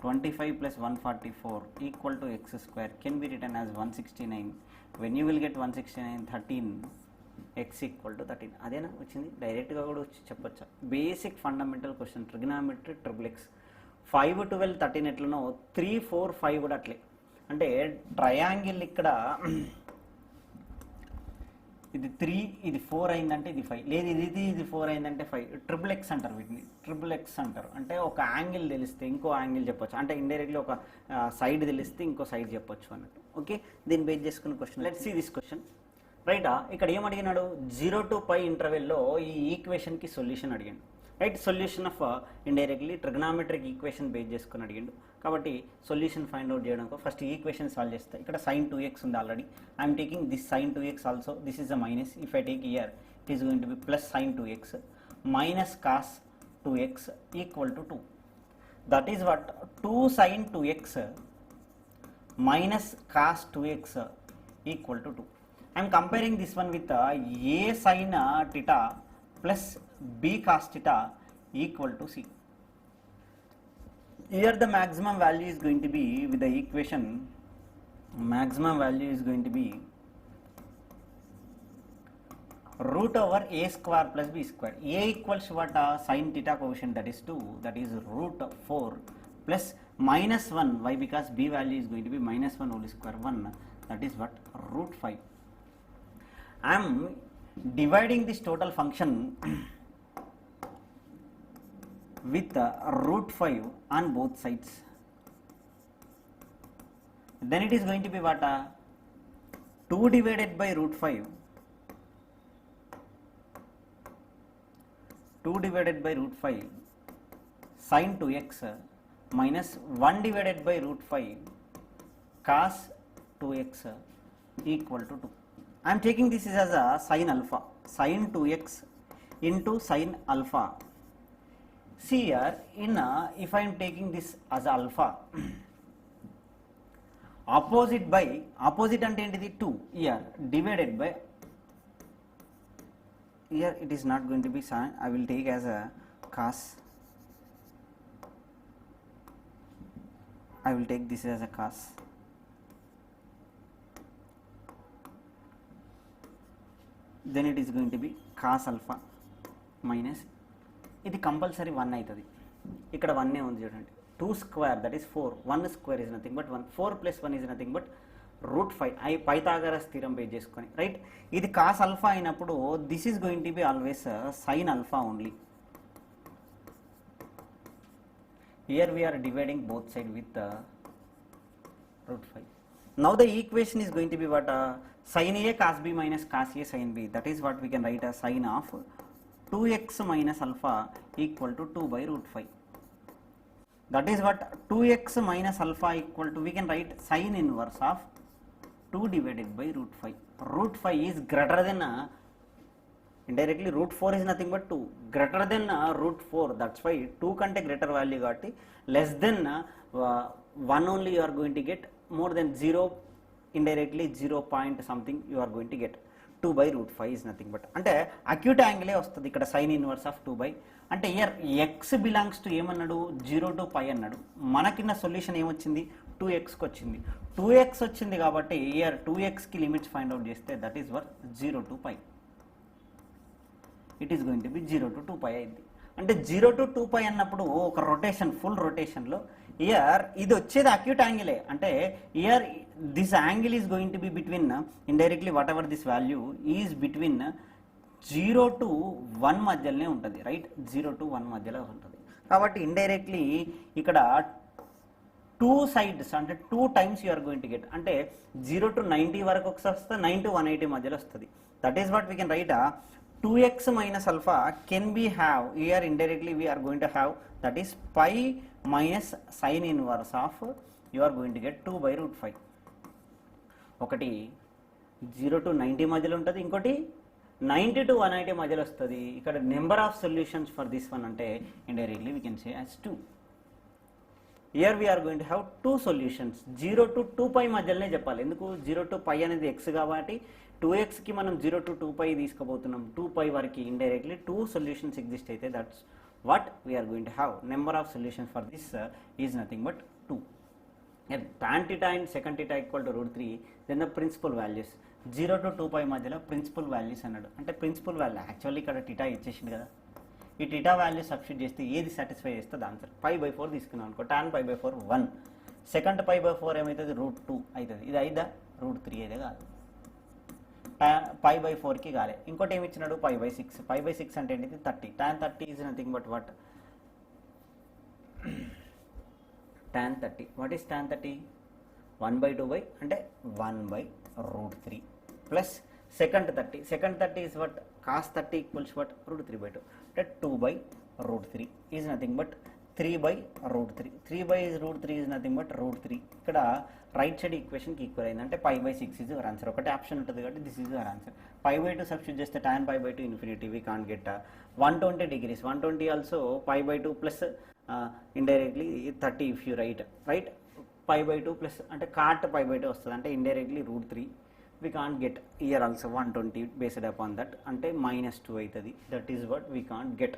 S1: 25 plus 144 equal to x square can be written as 169. When you will get 169, 13 x equal to 13. అదేనా వచ్చింది? డైరెక్ట్గా కూడా వచ్చి చెప్పొచ్చా? Basic fundamental question, trigonometry triple x. 5 12 13 ఎట్లనో 3 4 5 కూడా అట్లే. అంటే ట్రయాంగిల్ ఇక్కడ ఇది 3 ఇది 4 అయిందంటే ఇది 5, లేదు ఇది 4 అయిందంటే 5. ట్రిపుల్ ఎక్స్ అంటారు వీటిని, ట్రిపుల్ ఎక్స్ అంటారు. అంటే ఒక యాంగిల్ తెలిస్తే ఇంకో యాంగిల్ చెప్పొచ్చు, అంటే ఇండైరెక్ట్లీ ఒక సైడ్ తెలిస్తే ఇంకో సైడ్ చెప్పొచ్చు అన్నట్టు. ఓకే, దీన్ని బేస్ చేసుకున్న question. Let's see this question. రైటా, ఇక్కడ ఏం అడిగినాడు? 0 to π ఇంటర్వెల్లో ఈ ఈక్వేషన్కి సొల్యూషన్ అడిగాడు. Right, solution of indirectly trigonometric equation base చేసుకుని అడిగిండు. కాబట్టి సొల్యూషన్ ఫైండ్ అవుట్ చేయడానికి ఫస్ట్ ఈక్వేషన్ సాల్వ్ చేస్తా. ఇక్కడ sin 2x ఉంది already. I'm taking this sin 2x also. This is a minus. If I take here it is going to be plus sin 2x minus cos 2x equal to 2. That is what 2 sin 2x minus cos 2x equal to 2. I am comparing this one with a sin theta plus b cos theta equal to c. Here the maximum value is going to be, with the equation, maximum value is going to be root over a square plus b square. A equals what? Sin theta coefficient, that is 2, that is root 4 plus minus 1. Why? Because b value is going to be minus 1 whole square 1, that is what? Root 5. I am dividing this total function with root 5 on both sides. Then it is going to be what? 2 divided by root 5. 2 divided by root 5 sin 2x minus 1 divided by root 5 cos 2x equal to 2. I am taking this as a sin alpha, sin 2x into sin alpha. See here, if I am taking this as alpha, opposite ante entidi 2 here divided by here it is not going to be sin, I will take as a cos, I will take this as a cos, then it is going to be cos alpha minus, ఇది compulsory 1 అవుతుంది, ఇక్కడ 1 ఉంది చూడండి, 2 square that is 4, 1 square is nothing but 1, 4 plus 1 is nothing but √5, Pythagoras theorem base చేసుకొని, right. ఇది cos alpha అయినప్పుడు this is going to be always sine alpha only. Here we are dividing both side with √5. Now the equation is going to be what, sin A cos B minus cos A sin B, that is what we can write as sin of 2x minus alpha equal to 2 by √5. That is what 2x minus alpha equal to, we can write sin inverse of 2 divided by √5. √5 is greater than indirectly √4 is nothing but 2, greater than √4, that's why 2 కంటే greater value కాబట్టి less than 1 only you are going to get, more than 0 indirectly 0 point something you are going to get. 2 by √5 is nothing but, అంటే acute యాంగిలే వస్తుంది ఇక్కడ sine inverse of 2 by, అంటే year X belongs to ఏమన్నాడు 0 to π అన్నాడు, మనకిన్న solution ఏమొచ్చింది 2xకి వచ్చింది, 2x వచ్చింది కాబట్టి ఇయర్ 2xకి లిమిట్స్ ఫైండ్ అవుట్ చేస్తే that is what 0 to π, it is going to be 0 to 2π అయింది. అంటే 0 to 2π అన్నప్పుడు ఒక రొటేషన్, ఫుల్ రొటేషన్లో ఇయర్ ఇది వచ్చేది అక్యూట్ యాంగిలే, అంటే year this angle is going to be between indirectly what ever this value is between 0 to 1 మధ్యలోనే ఉంటుంది, right. 0 to 1 మధ్యలో ఉంటుంది కాబట్టి ఇండైరెక్ట్లీ ఇక్కడ 2 sides అంటే 2 times you are going to get, అంటే 0 to 90 వరకు ఒకసారి వస్తుంది, 9 to 180 మధ్యలో వస్తుంది. That is what we can write 2x minus alpha can be have, here indirectly we are going to have, that is pi minus sin inverse of, you are going to get 2 by √5. ఒకటి 0 to 90 మధ్యలో ఉంటుంది, ఇంకోటి 90 to 180 మధ్యలో వస్తుంది. ఇక్కడ number of solutions for this one అంటే indirectly we can say as 2. Here we are going to have 2 solutions, 0 to 2π మధ్యలోనే చెప్పాలి, ఎందుకు 0 to π అనేది x కాబట్టి 2xకి మనం 0 to 2π తీసుకోబోతున్నాం, 2π వరకు ఇండైరెక్ట్లీ 2 సొల్యూషన్స్ ఎగ్జిస్ట్ అయితే that's what we're going to have. Number of solutions for this is nothing but 2. tan theta and secant theta equal to √3, then the principal values 0 to 2π మధ్యలో principal values అన్నాడు, అంటే principal value actually ఇక్కడ theta ఇచ్చేసింది కదా, ఈ theta value substitute చేస్తే ఏది satisfy చేస్తుంది ఆన్సర్. π/4 తీసుకున్నాం అనుకో, tan π/4 1, సెకండ్ π/4 ఏమవుతుంది √2 అవుతుంది, ఇది అయిదా √3 అయితే కాదు, π/4కి కాలే. ఇంకోటి ఏమి ఇచ్చినాడు π/6, π/6 అంటే ఏంటిది 30, tan 30 is nothing but what, tan 30, what is tan 30, 1/2 అంటే 1/√3 plus secant 30 is what, cos 30 equals what, √3/2, అంటే 2/√3 is nothing but 3/√3, 3/√3 is nothing but √3. ఇక్కడ రైట్ సైడ్ ఈక్వేషన్కి ఈక్వల్ అయింది, అంటే π/6 is your answer. ఒకటే ఆప్షన్ ఉంటుంది కాబట్టి this is your answer. π/2 substitute చేస్తే tan π/2 infinity, we can't get 120 degrees, 120 also π/2 plus indirectly 30 if you write π/2 plus అంటే cot π/2 వస్తుంది, అంటే indirectly √3. we can't get here also 120 based upon that, అంటే -2 అవుతుంది, that is what we can't get.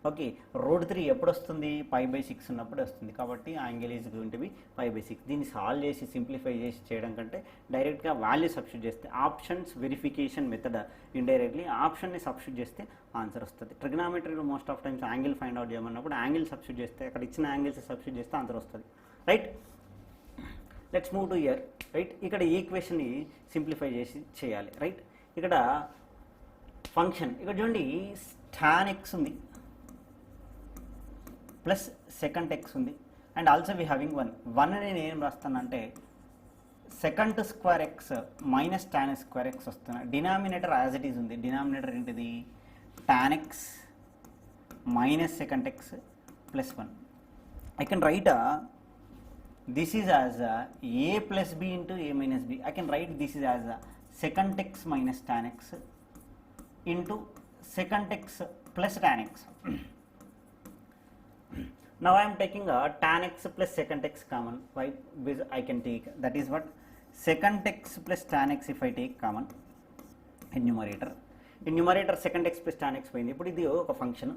S1: Okay, √3 ఎప్పుడు వస్తుంది π/6 ఉన్నప్పుడు వస్తుంది, కాబట్టి angle is going to be π/6. దీన్ని సాల్వ్ చేసి సింప్లిఫై చేసి చేయడం కంటే డైరెక్ట్గా వాల్యూ సబ్స్టిట్యూట్ చేస్తే, ఆప్షన్స్ వెరిఫికేషన్ మెథడ్ ఇండైరెక్ట్లీ ఆప్షన్ని సబ్స్టిట్యూట్ చేస్తే ఆన్సర్ వస్తుంది. ట్రిగ్నామెట్రీలో most of times angle find out చేయమన్నప్పుడు యాంగిల్ సబ్స్టిట్యూట్ చేస్తే, అక్కడ ఇచ్చిన యాంగిల్స్ సబ్స్టిట్యూట్ చేస్తే ఆన్సర్ వస్తుంది, right. Let's move to here, right. ఇక్కడ ఈక్వేషన్ని సింప్లిఫై చేసి చేయాలి, రైట్. ఇక్కడ ఫంక్షన్ ఇక్కడ చూడండి, tan x ఉంది ప్లస్ secant x ఉంది, అండ్ ఆల్సో వీ హ్యావింగ్ 1 నేను ఏం రాస్తానంటే secant square X minus tan square X వస్తున్నా. డినామినేటర్ యాజ్ ఇట్ ఈజ్ ఉంది, డినామినేటర్ ఏంటిది tan x minus secant x plus 1. I can write this is as a plus b into a minus b. I can write this is as secant x minus tan x into secant x plus tan x. Now I am taking a tan x plus secant x common. Why? Because I can take, that is what, secant x plus tan x if I take common in numerator. In numerator secant x plus tan x పోయింది. ఇప్పుడు ఇది ఒక function,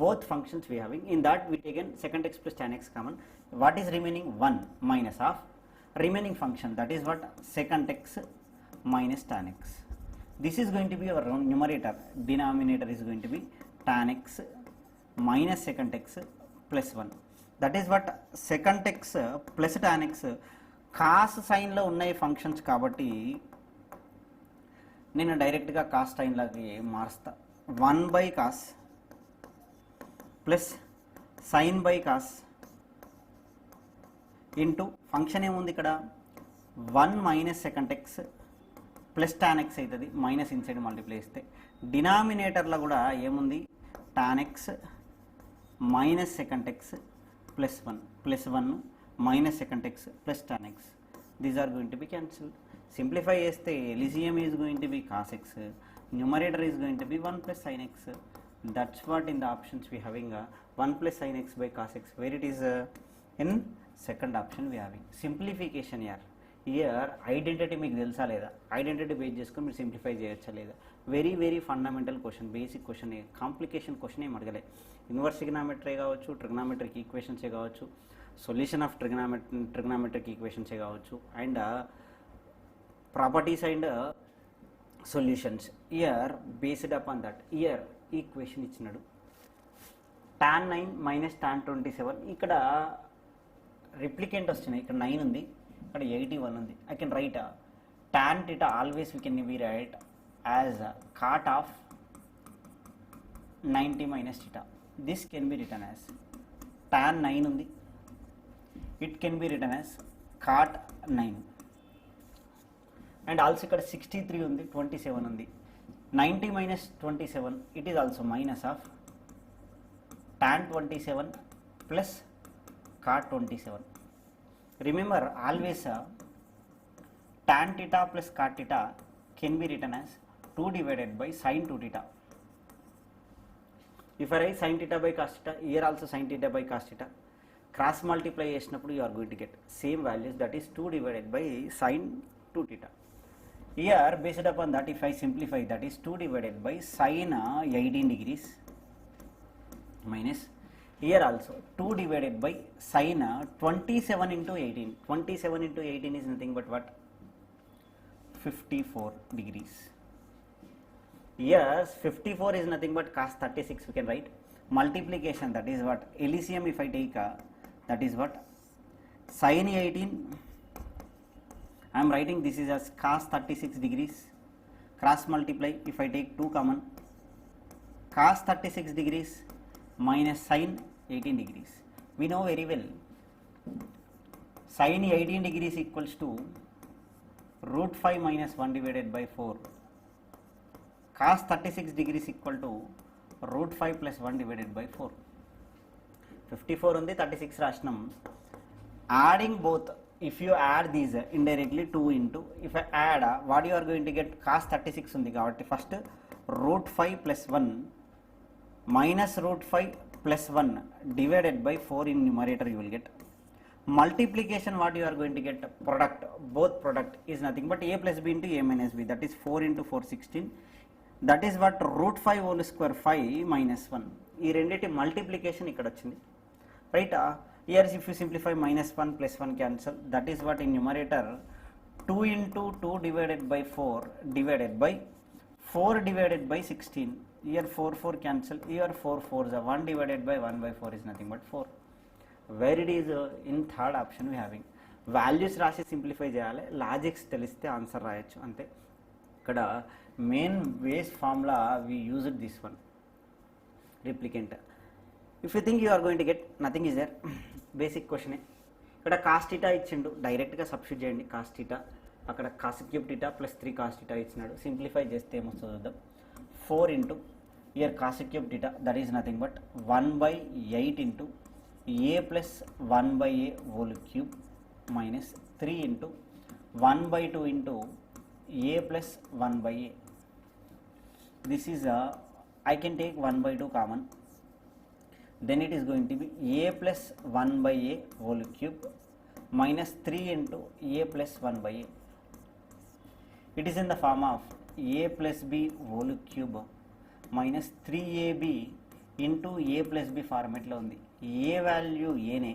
S1: both functions we having, in that we taken secant x plus tan x common. What is remaining? 1 minus of remaining function, that is what? Secant x minus tan x. This is going to be our numerator, denominator is going to be tan x minus secant x plus 1. That is what? Secant x plus tan x cos sign లో ఉన్నాయి functions కాబట్టి నేను డైరెక్ట్గా cos సైన్లోకి మారుస్తా. 1 by cos plus sine by cos into function ఏముంది ఇక్కడ 1 minus second x plus tan x అవుతుంది, మైనస్ ఇన్సైడ్ మల్టిప్లై చేస్తే. డినామినేటర్లో కూడా ఏముంది? Tan x minus second x plus 1 minus second x plus tan x. These are going to be cancelled. Simplify చేస్తే ఎలిసియం is going to be cos x, numerator is going to be 1 plus sine X. That's what in the options we having 1 plus sin x by cos x, where it is in second option we having. Simplification here identity మీకు తెలుసా లేదా? Identity base చేసుకొని మీరు simplify చేయొచ్చా లేదా? Very very fundamental question, basic question, complication question ఏం అడగలే. Inverse trigonometry కావచ్చు, ట్రిగ్నామెట్రిక్ ఈక్వేషన్సే కావచ్చు, సొల్యూషన్ ఆఫ్ ట్రిగ్నామెట్రిక్ ఈక్వేషన్సే కావచ్చు, and properties and solutions. Year based upon that year equation ఇచ్చినాడు tan 9 మైనస్ tan 27. ఇక్కడ రిప్లికెంట్ వస్తున్నాయి, ఇక్కడ 9 ఉంది, ఇక్కడ 81 ఉంది. I can write tan theta always we can be right as cot of 90 minus theta. This can be return as tan 9 ఉంది, it can be return as cot 9. And also ఇక్కడ 63 ఉంది, 27 ఉంది. 90 minus 27, it is also minus of tan 27 plus cot 27. Remember always tan theta plus cot theta can be written as 2 divided by sin 2 theta. If I write sin theta by cos theta, here also sin theta by cos theta, cross multiply చేసినప్పుడు you are going to get same values, that is 2 divided by sin 2 theta. Here based upon that, if I simplify, that is 2 divided by sin 18 degrees minus here also 2 divided by sin 27 into 18. 27 into 18 is nothing but what? 54 degrees. Yes, 54 is nothing but cos 36 we can write. Multiplication, that is what? LCM if I take that is what? Sin 18, I am writing this is as cos 36 degrees. Cross multiply, if I take 2 common, cos 36 degrees minus sin 18 degrees. We know very well sin 18 degrees equals to root 5 minus 1 divided by 4. Cos 36 degrees equal to root 5 plus 1 divided by 4. 54 ఉంది, 36 రాసినాం. Adding both, if you add these indirectly 2 into, if I add what you are going to get? Cos 36 ఉంది కాబట్టి first root 5 plus 1 minus root 5 plus 1 divided by 4 in numerator you will get. Multiplication, what you are going to get? Product, both product is nothing but a plus b into a minus b, that is 4 into 4 16, that is what? root 5 whole square 5 minus 1. ఈ రెండిటి multiplication ఇక్కడ వచ్చింది, right? Here if you simplify, minus 1 plus 1 cancel, that is what in numerator 2 into 2 divided by 4 divided by 4 divided by 16. Here 4 cancel, here 4 4s are 1 divided by 1 by 4 is nothing but 4. Where it is in third option we having. Values రాసి simplify చేయాలి, logics తెలిస్తే answer రాయొచ్చు అంతే. ఇక్కడ main base formula we used this one, replicant. If you think you are going to get, nothing is there, basic question. ఇక్కడ cos theta ఇచ్చిండు, డైరెక్ట్గా substitute చేయండి cos theta, అక్కడ cos cube theta plus 3 cos theta ఇచ్చినాడు. Simplify చేస్తే ఏమొస్తుందో చూద్దాం. 4 into here cos cube theta, that is nothing but 1 by 8 into a plus 1 by a whole cube minus 3 into 1 by 2 into a plus 1 by a. This is I can take 1 by 2 common, then it is going to be a plus 1 by a whole cube minus 3 into a plus 1 by a. It is in the form of a plus b whole cube minus 3ab into a plus b ఫార్మేట్లో ఉంది. A value ఏనే,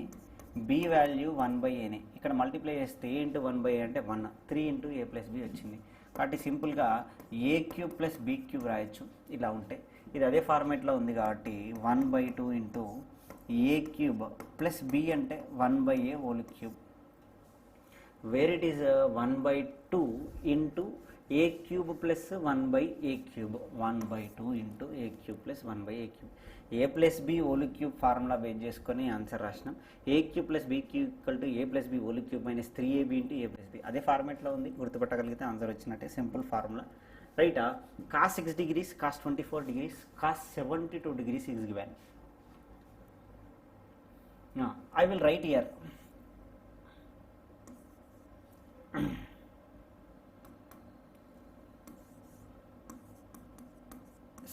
S1: b value 1/aనే. ఇక్కడ multiply చేస్తే a into 1/a అంటే 1, 3 into a plus B వచ్చింది. కాబట్టి సింపుల్గా a cube plus b cube రాయొచ్చు ఇలా ఉంటే. ఇది అదే ఫార్మేట్లో ఉంది కాబట్టి 1/2 into a cube plus b అంటే 1/a whole cube, where it is 1/2 into a cube plus 1/a cube, 1/2 into a cube plus 1/a cube. A plus b whole cube formula base చేసుకొని ఆన్సర్ రాసినాం. A cube plus b cube equal to a plus b whole cube minus 3ab into a plus B. అదే ఫార్మేట్లో ఉంది, గుర్తుపట్టగలిగితే answer వచ్చినట్టే. Simple formula right. cos 6 degrees, cos 24 degrees, cos 72 degrees is given. Now I will write here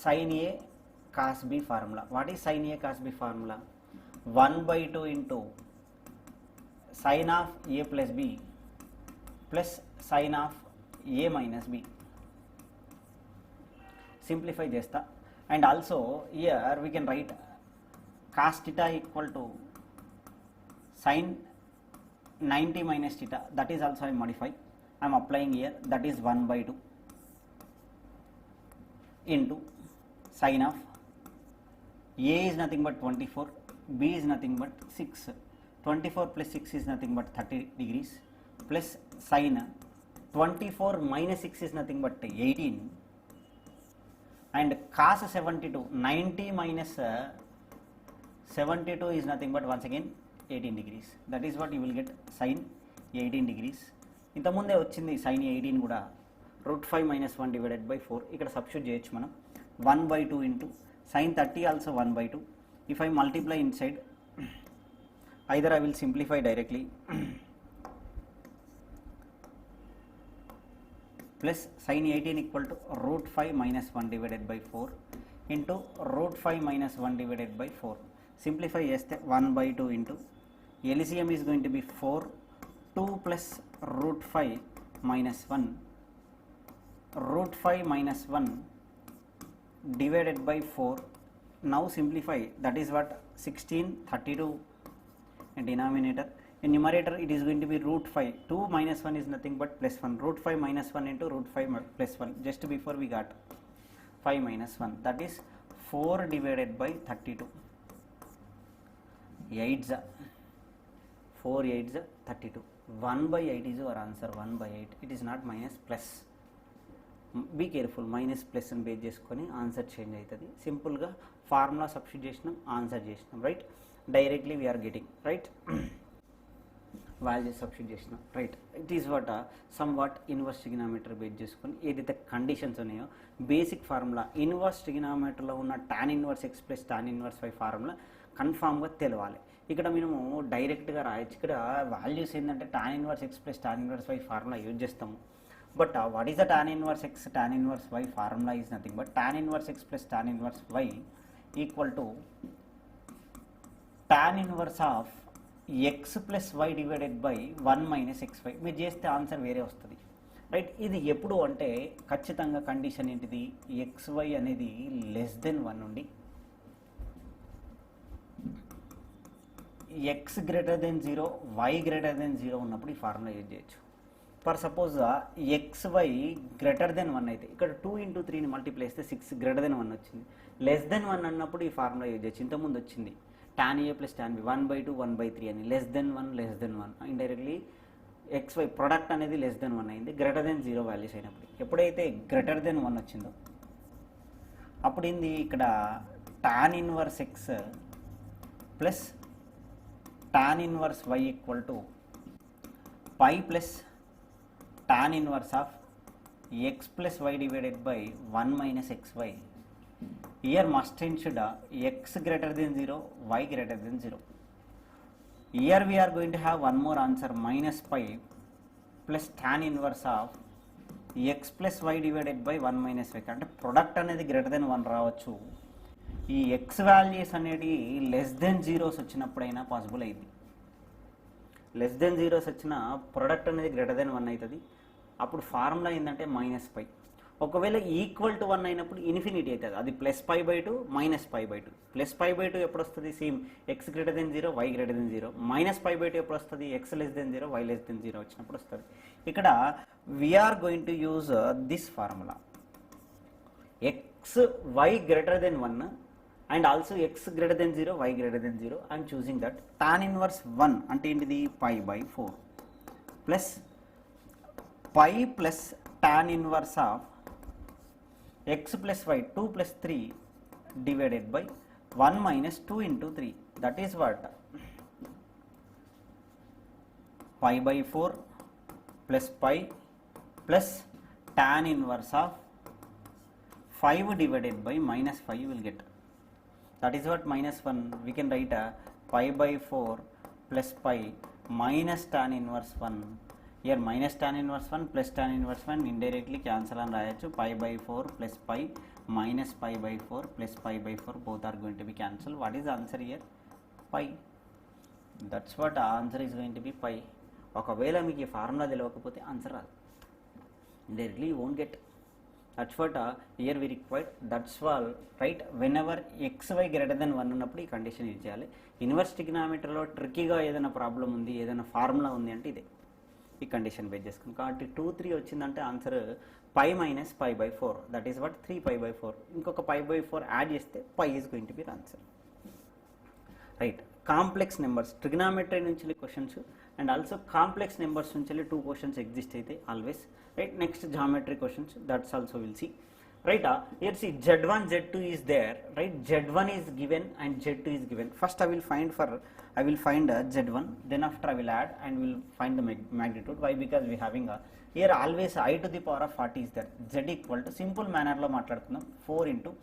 S1: sin A cos B formula. What is sin A cos B formula? 1/2 into sin of A plus B plus sin of A minus B. Simplify చేస్తా. And also here we can write cos theta equal to sin 90 minus theta. That is also I modify. I am applying here. That is 1/2 into sin of A is nothing but 24, B is nothing but 6. 24 plus 6 is nothing but 30 degrees plus sin 24 minus 6 is nothing but 18. And cos 72, 90 minus 72 is nothing but once again 18 degrees. That is what you will get, sin 18 degrees. ఇంతకుముందే వచ్చింది sin 18 కూడా √5 minus 1 divided by 4. ఇక్కడ substitute చేయొచ్చు మనం. 1/2 into sin 30 also 1/2. If I multiply inside, either I will simplify directly plus sin 18 equal to √5 minus 1 divided by 4 into √5 minus 1 divided by 4. Simplify చేస్తే 1/2 into LCM is going to be 4, 2 plus √5 minus 1, √5 minus 1 divided by 4. Now simplify, that is what, 16, 32 in denominator. In numerator it is going to be √5. 2 minus 1 is nothing but plus 1. √5 minus 1 into √5 plus 1. Just before we got 5 minus 1. That is 4 divided by 32. 8s, 4 8s 32. 1/8 is our answer. 1/8. It is not minus, plus. Be careful, minus plus and base చేసుకొని answer change అవుతుంది. సింపుల్గా formula substitute చేసినాం, answer చేసినాం, right. Directly we are getting, right. Values substitute చేసినాం, right. It is what somewhat inverse trigonometry base చేసుకొని ఏదైతే conditions ఉన్నాయో basic formula inverse ట్రిగ్నామెట్రీలో ఉన్న tan inverse x plus tan inverse y formula కన్ఫామ్గా తెలవాలి. ఇక్కడ మేము డైరెక్ట్గా రాయొచ్చు. ఇక్కడ వాల్యూస్ ఏంటంటే tan inverse x plus tan inverse y formula use చేస్తాము. But what is the tan inverse x, tan inverse y formula is nothing but tan inverse x plus tan inverse y equal to tan inverse of x plus y divided by 1 minus xy. మీరు చేస్తే answer వేరే వస్తుంది, right. ఇది ఎప్పుడు అంటే ఖచ్చితంగా condition ఏంటిది, xy అనేది లెస్ దెన్ 1 నుండి x greater than 0, y greater than 0 ఉన్నప్పుడు ఈ ఫార్ములా యూజ్ చేయొచ్చు. For suppose xy greater than 1 అయితే ఇక్కడ 2 into 3ని మల్టిప్లై చేస్తే 6 గ్రేటర్ దెన్ 1 వచ్చింది. లెస్ దెన్ 1 అన్నప్పుడు ఈ ఫార్ములా యూజ్ చేయొచ్చు. ఇంతకుముందు వచ్చింది tan A plus tan B 1/2 1/3 అని. Less than 1 indirectly xy product అనేది లెస్ దెన్ 1 అయింది గ్రేటర్ దెన్ 0 వాల్యూస్ అయినప్పుడు. ఎప్పుడైతే గ్రేటర్ దెన్ 1 వచ్చిందో అప్పుడు ఏంది ఇక్కడ tan inverse x plus tan inverse y equal to pi plus tan inverse of x plus y divided by 1 minus xy. Here must and should x greater than 0, y greater than 0. Here we are going to have one more answer, minus pi plus tan inverse of x plus y divided by 1 minus y. అంటే product అనేది greater than 1 రావచ్చు. ఈ x values అనేది less than 0s వచ్చినప్పుడైనా possible అయింది. Less than 0s వచ్చిన product అనేది greater than 1 అవుతుంది. అప్పుడు ఫార్ములా ఏంటంటే మైనస్ పై. ఒకవేళ ఈక్వల్ టు 1 అయినప్పుడు ఇన్ఫినిటీ అవుతుంది, అది +π/2 -π/2. +π/2 ఎప్పుడు వస్తుంది? Same x greater than 0 y greater than 0. -π/2 ఎప్పుడు వస్తుంది? x less than 0 y less than 0 వచ్చినప్పుడు వస్తుంది. ఇక్కడ we're going to use this formula, x y greater than 1 and also x greater than 0 y greater than 0. I am choosing that tan inverse 1 అంటే ఏంటిది? π/4 plus pi plus tan inverse of x plus y 2 plus 3 divided by 1 minus 2 into 3. That is what? π/4 plus pi plus tan inverse of 5 divided by -5 you will get. That is what? -1. We can write a π/4 plus pi minus tan inverse 1. Here minus tan inverse 1 plus tan inverse 1 indirectly cancel and రాయొచ్చు. π/4 plus pi minus π/4 plus π/4 both are going to be cancelled. What is the answer here? Pi. That's what answer is going to be, pi. ఒకవేళ మీకు ఈ formula తెలియకపోతే answer రాదు, indirectly you won't get. That's what here we required. That's all, right? Whenever xy greater than 1 ఉన్నప్పుడు ఈ condition use చేయాలి. Inverse ట్రిగ్నామెట్రీలో ట్రిక్కీగా ఏదైనా problem ఉంది, ఏదైనా ఫార్ములా ఉంది అంటే ఇదే, ఈ కండిషన్ బేస్ చేసుకుని. కాబట్టి 2 3 వచ్చిందంటే answer pi minus π/4. That is what? 3π/4. ఇంకొక π/4 యాడ్ చేస్తే pi is going to be answer, right? Complex numbers trigonometry నుంచి questions and also complex numbers నుంచి 2 క్వశ్చన్స్ ఎగ్జిస్ట్ అయితే always, right? Next geometry questions, that's also will see, right? Here see z1 z2 is there, right? z1 is given and z2 is given. First I will find z1, then after I will add and will find the magnitude. Why? Because we having a here always I to the power of 40 is there. Z equal to simple manner లో మాట్లాడుకుందాం, 4 into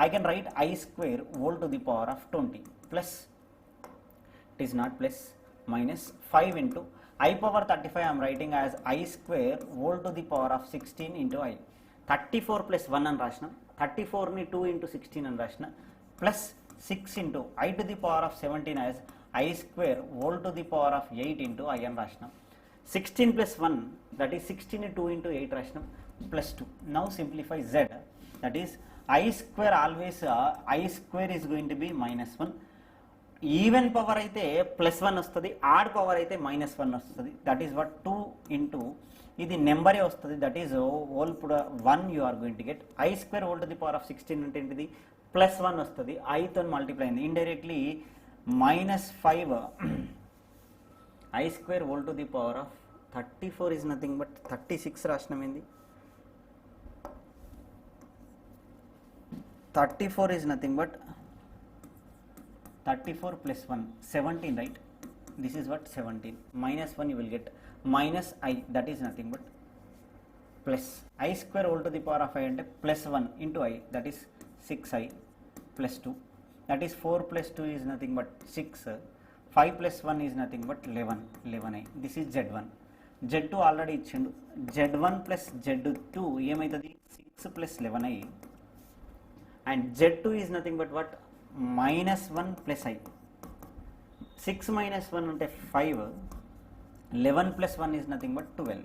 S1: I can write I square whole to the power of 20 plus, it is not plus, minus 5 into I power 35 I am writing as I square whole to the power of 16 into I. 34 plus 1 అని రాసిన, 34 ని 2 into 16 అని రాసిన, plus 6 into I to the power of 17 as I square whole to the power of 8 into I అని రాసిన. 16 plus 1 that is 16 ని 2 into 8 రాసిన, plus 2. Now simplify z, that is I square always I square is going to be -1. Even power అయితే +1 వస్తుంది, add power అయితే -1 వస్తుంది. That is what 2 into ఇది నెంబరే వస్తుంది, that is whole 1 you are going to get. I square whole to the power of 16 అంటే ఏంటిది? +1 వస్తుంది, I తో మల్టిప్లై అయింది, indirectly -5 I square whole to the power of 34 is nothing but 36 రాసినాం ఏంది? 34 is nothing but 34 plus 1 17, right? This is what? 17. -1 you will get minus I, that is nothing but plus I square whole to the power of I అంటే +1 into I, that is 6I plus 2, that is 4 plus 2 is nothing but 6, 5 plus 1 is nothing but 11I. This is z1. z2 already ఇచ్చిండు, z1 plus z2 ఏమవుతుంది? 6 plus 11I and z2 is nothing but what? -1 plus I. 6 minus 1 అంటే 5, 11 plus 1 is nothing but 12.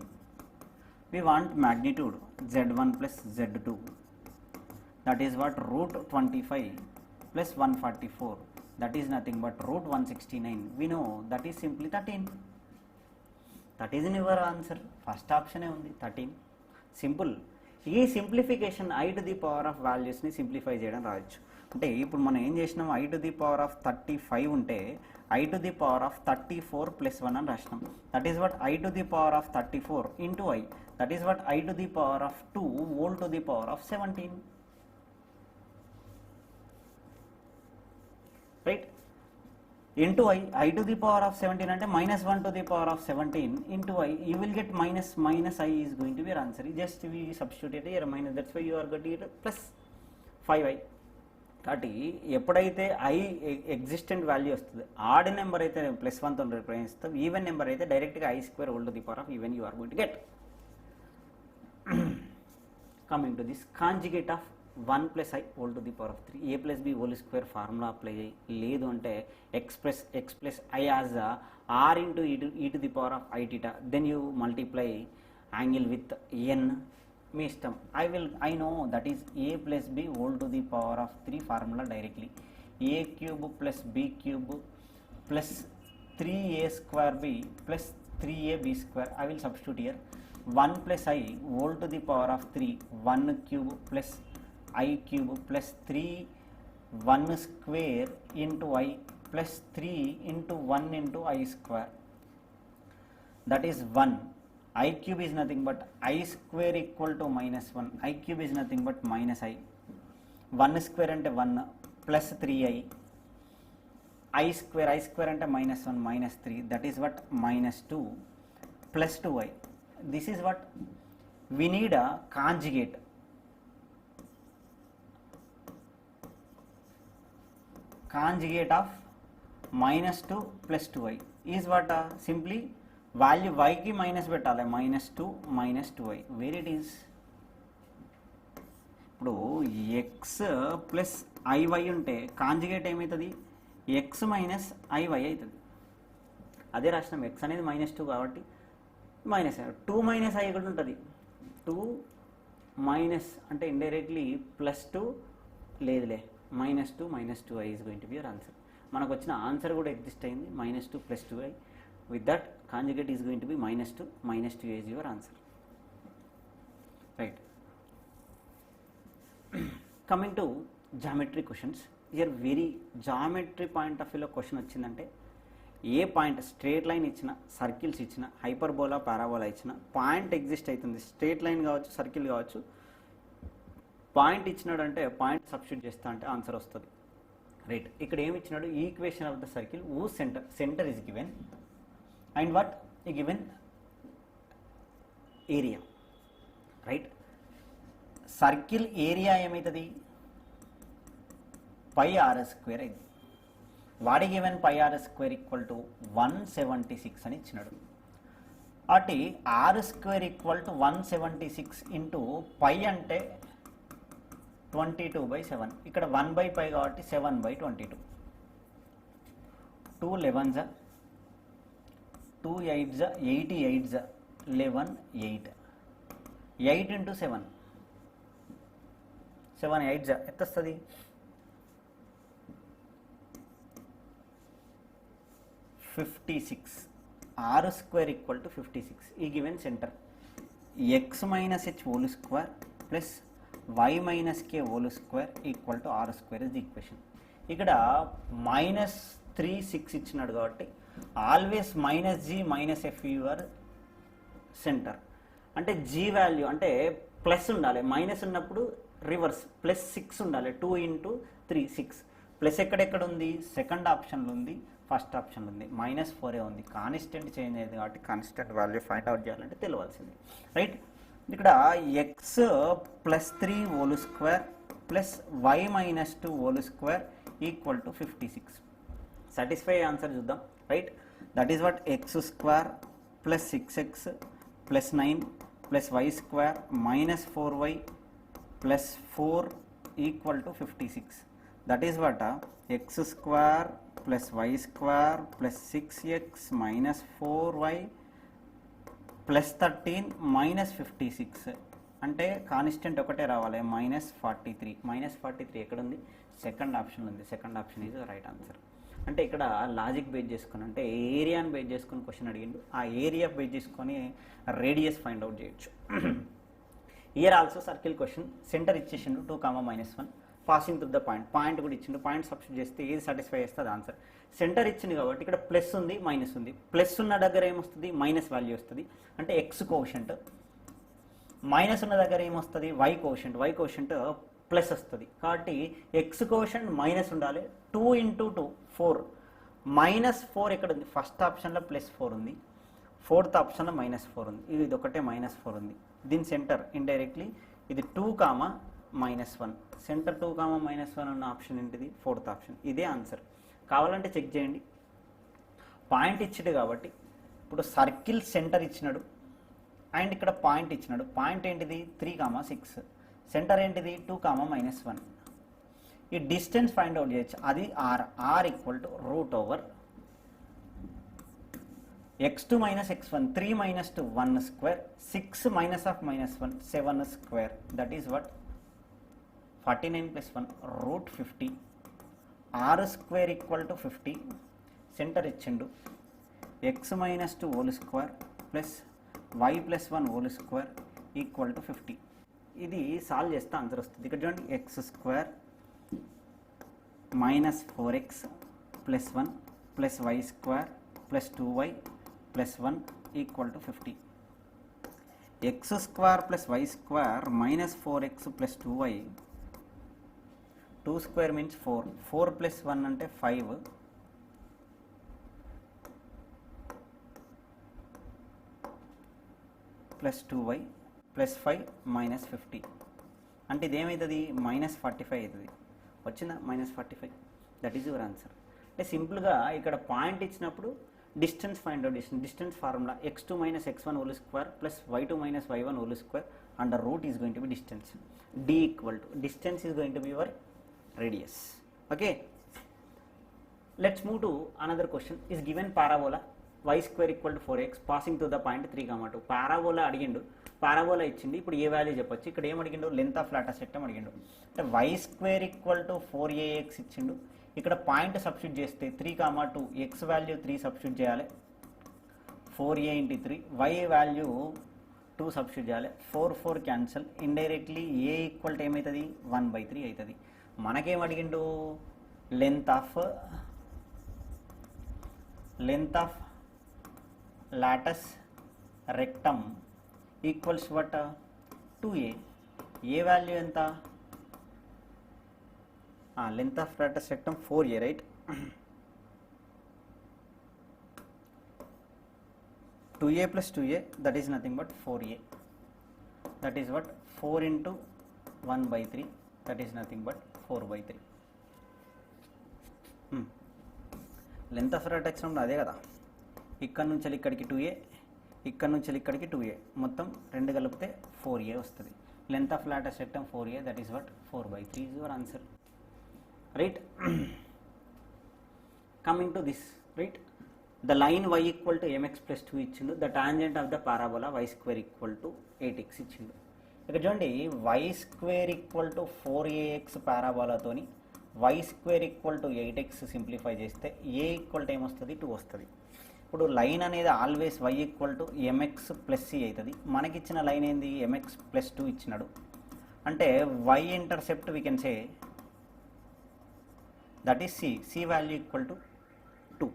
S1: We want magnitude z1 plus z2, that is what? √25 plus 144, that is nothing but √169. We know that is simply 13. That is in your answer. First option ఉంది 13. Simple. ఈ simplification I to the power of వాల్యూస్ని simplify చేయడం రావచ్చు. అంటే ఇప్పుడు మనం ఏం చేసినాం? I to the power of 35 ఉంటే I to the power of 34 plus 1 అని రాసినాం. That is what? I to the power of 34 into I, that is what? I to the power of 2 whole to the power of 17, right? into I to the power of 17 అంటే -1 to the power of 17 into I, you will get minus I is going to be your answer. Just we substitute here minus, that's why you are getting it plus 5I. కాబట్టి ఎప్పుడైతే I existent value వస్తుంది, odd number అయితే +1 తో represent చేస్తాం, even number అయితే డైరెక్ట్గా I square whole to the power of even you are going to get. Coming to this conjugate of 1 plus I whole to the power of 3, a plus b whole square formula apply చేయి. లేదు అంటే x plus I as r into e to the power of I theta, then you multiply angle with n మీ ఇష్టం. I know that is a plus b whole to the power of 3 formula directly. a cube plus b cube plus 3a square b plus 3ab square. I will substitute here 1 plus i whole to the power of 3 1 cube plus i cube plus 3 1 square into i plus 3 into 1 into i square. That is 1. I cube is nothing but I square equal to minus 1. I cube is nothing but minus I. 1 square ante 1 plus 3i. I square ante minus 1 minus 3. That is what minus 2 plus 2i. This is what we need a conjugate. Conjugate of minus 2 plus 2i is what simply value వైకి minus పెట్టాలి. Minus 2 minus 2i. Where it is? ఇప్పుడు x plus i y ఉంటే conjugate ఏమవుతుంది? X minus i y అవుతుంది. అదే రాసినాం. X అనేది minus 2 కాబట్టి minus 2 minus I కూడా ఉంటుంది. 2 మైనస్ అంటే ఇండైరెక్ట్లీ ప్లస్ 2 లేదులే, minus 2 minus 2i is going to be your answer. మనకు వచ్చిన ఆన్సర్ కూడా ఎగ్జిస్ట్ అయింది. Minus 2 plus 2i. With that, conjugate is going to be minus 2 is your answer. Right. Coming to geometry questions. Here very geometry point of view question వచ్చిందంటే ఏ point straight line ఇచ్చిన, circles ఇచ్చిన, hyperbola parabola ఇచ్చిన point exist అవుతుంది. Straight line కావచ్చు, circle కావచ్చు. Point ఇచ్చినాడు అంటే point substitute చేస్తా అంటే ఆన్సర్ వస్తుంది. రైట్. ఇక్కడ ఏమి ఇచ్చినాడు? ఈక్వేషన్ ఆఫ్ ద సర్కిల్ ఊ centre is given and what a given area, right? Circle area ఏమైతుంది? pi r square అయింది. వాడి given pi r square equal to 176 అని ఇచ్చినాడు. అటు r square equal to 176 into pi అంటే 22/7. ఇక్కడ 1/pi కాబట్టి 7/22. 2 11 2 8 88 11 8 8 ఇంటూ 7 7 8 ఎంత వస్తుంది? 56. r square equal to 56. ఈ given centre x minus h whole square plus y minus k whole square equal to r square is the equation. ఇక్కడ -3 6 ఇచ్చినాడు కాబట్టి always minus g minus f your centre. అంటే g value అంటే plus ఉండాలి. Minus ఉన్నప్పుడు reverse plus 6 ఉండాలి. 2 into 3 6. Plus ఎక్కడెక్కడ ఉంది? సెకండ్ ఆప్షన్లో ఉంది, ఫస్ట్ ఆప్షన్లో ఉంది. -4 ఉంది. కాన్స్టెంట్ చేంజ్ అయ్యింది కాబట్టి కాన్స్టెంట్ వాల్యూ ఫైండ్ అవుట్ చేయాలంటే తెలియాల్సింది. రైట్. ఇక్కడ x plus 3 whole square plus y minus 2 whole square equal to 56. Satisfy answer చూద్దాం. Right. That is what x square plus 6x plus 9 plus y square minus 4y plus 4 equal to 56. That is what x square plus y square plus 6x minus 4y plus 13 minus 56. అంటే constant ఒకటే రావాలి, -43. -43 ఎక్కడుంది? Second option ఉంది. Second option is right answer. అంటే ఇక్కడ logic base చేసుకుని, అంటే ఏరియాని బేస్ చేసుకుని క్వశ్చన్ అడిగిండు. ఆ ఏరియా బేస్ చేసుకొని రేడియస్ ఫైండ్ అవుట్ చేయొచ్చు. Here also circle question. Centre ఇచ్చేసిండు 2, -1 పాసింగ్ టు ద పాయింట్ కూడా ఇచ్చిండు. పాయింట్ సబ్స్టిట్యూట్ చేస్తే ఏది సాటిస్ఫై చేస్తుంది ఆన్సర్. సెంటర్ ఇచ్చింది కాబట్టి ఇక్కడ ప్లస్ ఉంది, మైనస్ ఉంది. ప్లస్ ఉన్న దగ్గర ఏమొస్తుంది? మైనస్ వాల్యూ వస్తుంది. అంటే ఎక్స్ కోషంట్. మైనస్ ఉన్న దగ్గర ఏమొస్తుంది? వై కోషంట్ ప్లస్ వస్తుంది. కాబట్టి ఎక్స్ కోషంట్ మైనస్ ఉండాలి. 2 ఇంటూ 2 4. -4 ఎక్కడ ఉంది? ఫస్ట్ ఆప్షన్లో +4 ఉంది, ఫోర్త్ ఆప్షన్లో -4 ఉంది. ఇది ఒకటే -4 ఉంది. దీని సెంటర్ ఇండైరెక్ట్లీ ఇది 2, -1. సెంటర్ 2, -1 ఉన్న ఆప్షన్ ఏంటిది? Fourth option. ఇదే ఆన్సర్. కావాలంటే చెక్ చేయండి. పాయింట్ ఇచ్చాడు కాబట్టి ఇప్పుడు సర్కిల్ సెంటర్ ఇచ్చినాడు అండ్ ఇక్కడ పాయింట్ ఇచ్చినాడు. పాయింట్ ఏంటిది? 3, 6. సెంటర్ ఏంటిది? 2, -1. ఈ డిస్టెన్స్ ఫైండ్ అవుట్ చేయొచ్చు. అది r equal to √/2 x2 minus x1, 3 minus 2, 1 square, 6 minus of minus 1, 7 square, that is what? 49 plus 1, root 50, r square equal to 50, center ఇచ్చిండు, x minus 2 whole square plus y plus 1 whole square equal to 50. ఇది solve చేస్తే answer వస్తుంది. ఇక్కడ చూడండి, x square minus 4x plus 1 plus y square plus 2y plus 1 equal to 50. X square plus y square minus 4x plus 2y, 2 square means 4, 4 plus 1 అంటే 5, plus 2y plus 5 minus 50 అంటే ఇదేమవుతుంది? Minus 45 అవుతుంది. వచ్చిందా? Minus 45. That is your answer. అంటే సింపుల్గా ఇక్కడ point ఇచ్చినప్పుడు distance find out చేసిన distance formula x2 minus x1 whole square plus y2 minus y1 whole square under root is going to B distance. d equal to distance is going to be your radius. Okay, let's move to another question. Is given parabola y square equal to 4x passing to the point 3,2. Parabola అడిగిండు, parabola ఇచ్చింది. ఇప్పుడు ఏ value చెప్పొచ్చు? ఇక్కడ ఏం అడిగిండు? Length of Lotus సెక్టమ్ అడిగిండు. అంటే y square equal to 4ax ఇచ్చిండు. ఇక్కడ పాయింట్ సబ్స్టిట్యూట్ చేస్తే 3,2, x వాల్యూ 3 సబ్స్టిట్యూట్ చేయాలి, 4a into 3, y value 2 substitute చేయాలి, 4 4 cancel, indirectly a equal to ఏమవుతుంది? 1/3 అవుతుంది. మనకేం అడిగిండు? Length of latus rectum equals what? 2a. A value ఎంత? Length of latus rectum 4a, right? 2a plus 2a, that is nothing but 4a. That is what? 4 into 1/3, that is nothing but 4/3. Length of latus rectum అదే కదా. ఇక్కడ నుంచి ఇక్కడికి 2a, ఇక్కడ నుంచి ఇక్కడికి 2a, మొత్తం 2 కలిపితే 4a వస్తుంది. Length of latus rectum 4a, that is what? 4/3 is your answer, right? Coming to this, right? The line y equal to mx plus 2 ఇచ్చిండు. The tangent of the parabola y square equal to 8x ఇచ్చిండు. ఇక్కడ చూడండి, y square equal to 4ax పారాబోలాతోని y square equal to 8x simplify చేస్తే a equal to ఏమొస్తుంది? 2 వస్తుంది. ఇప్పుడు line అనేది always y equal to mx plus c అవుతుంది. మనకిచ్చిన లైన్ ఏంది? mx ప్లస్ 2 ఇచ్చినాడు. అంటే y intercept we can say that is c value equal to 2.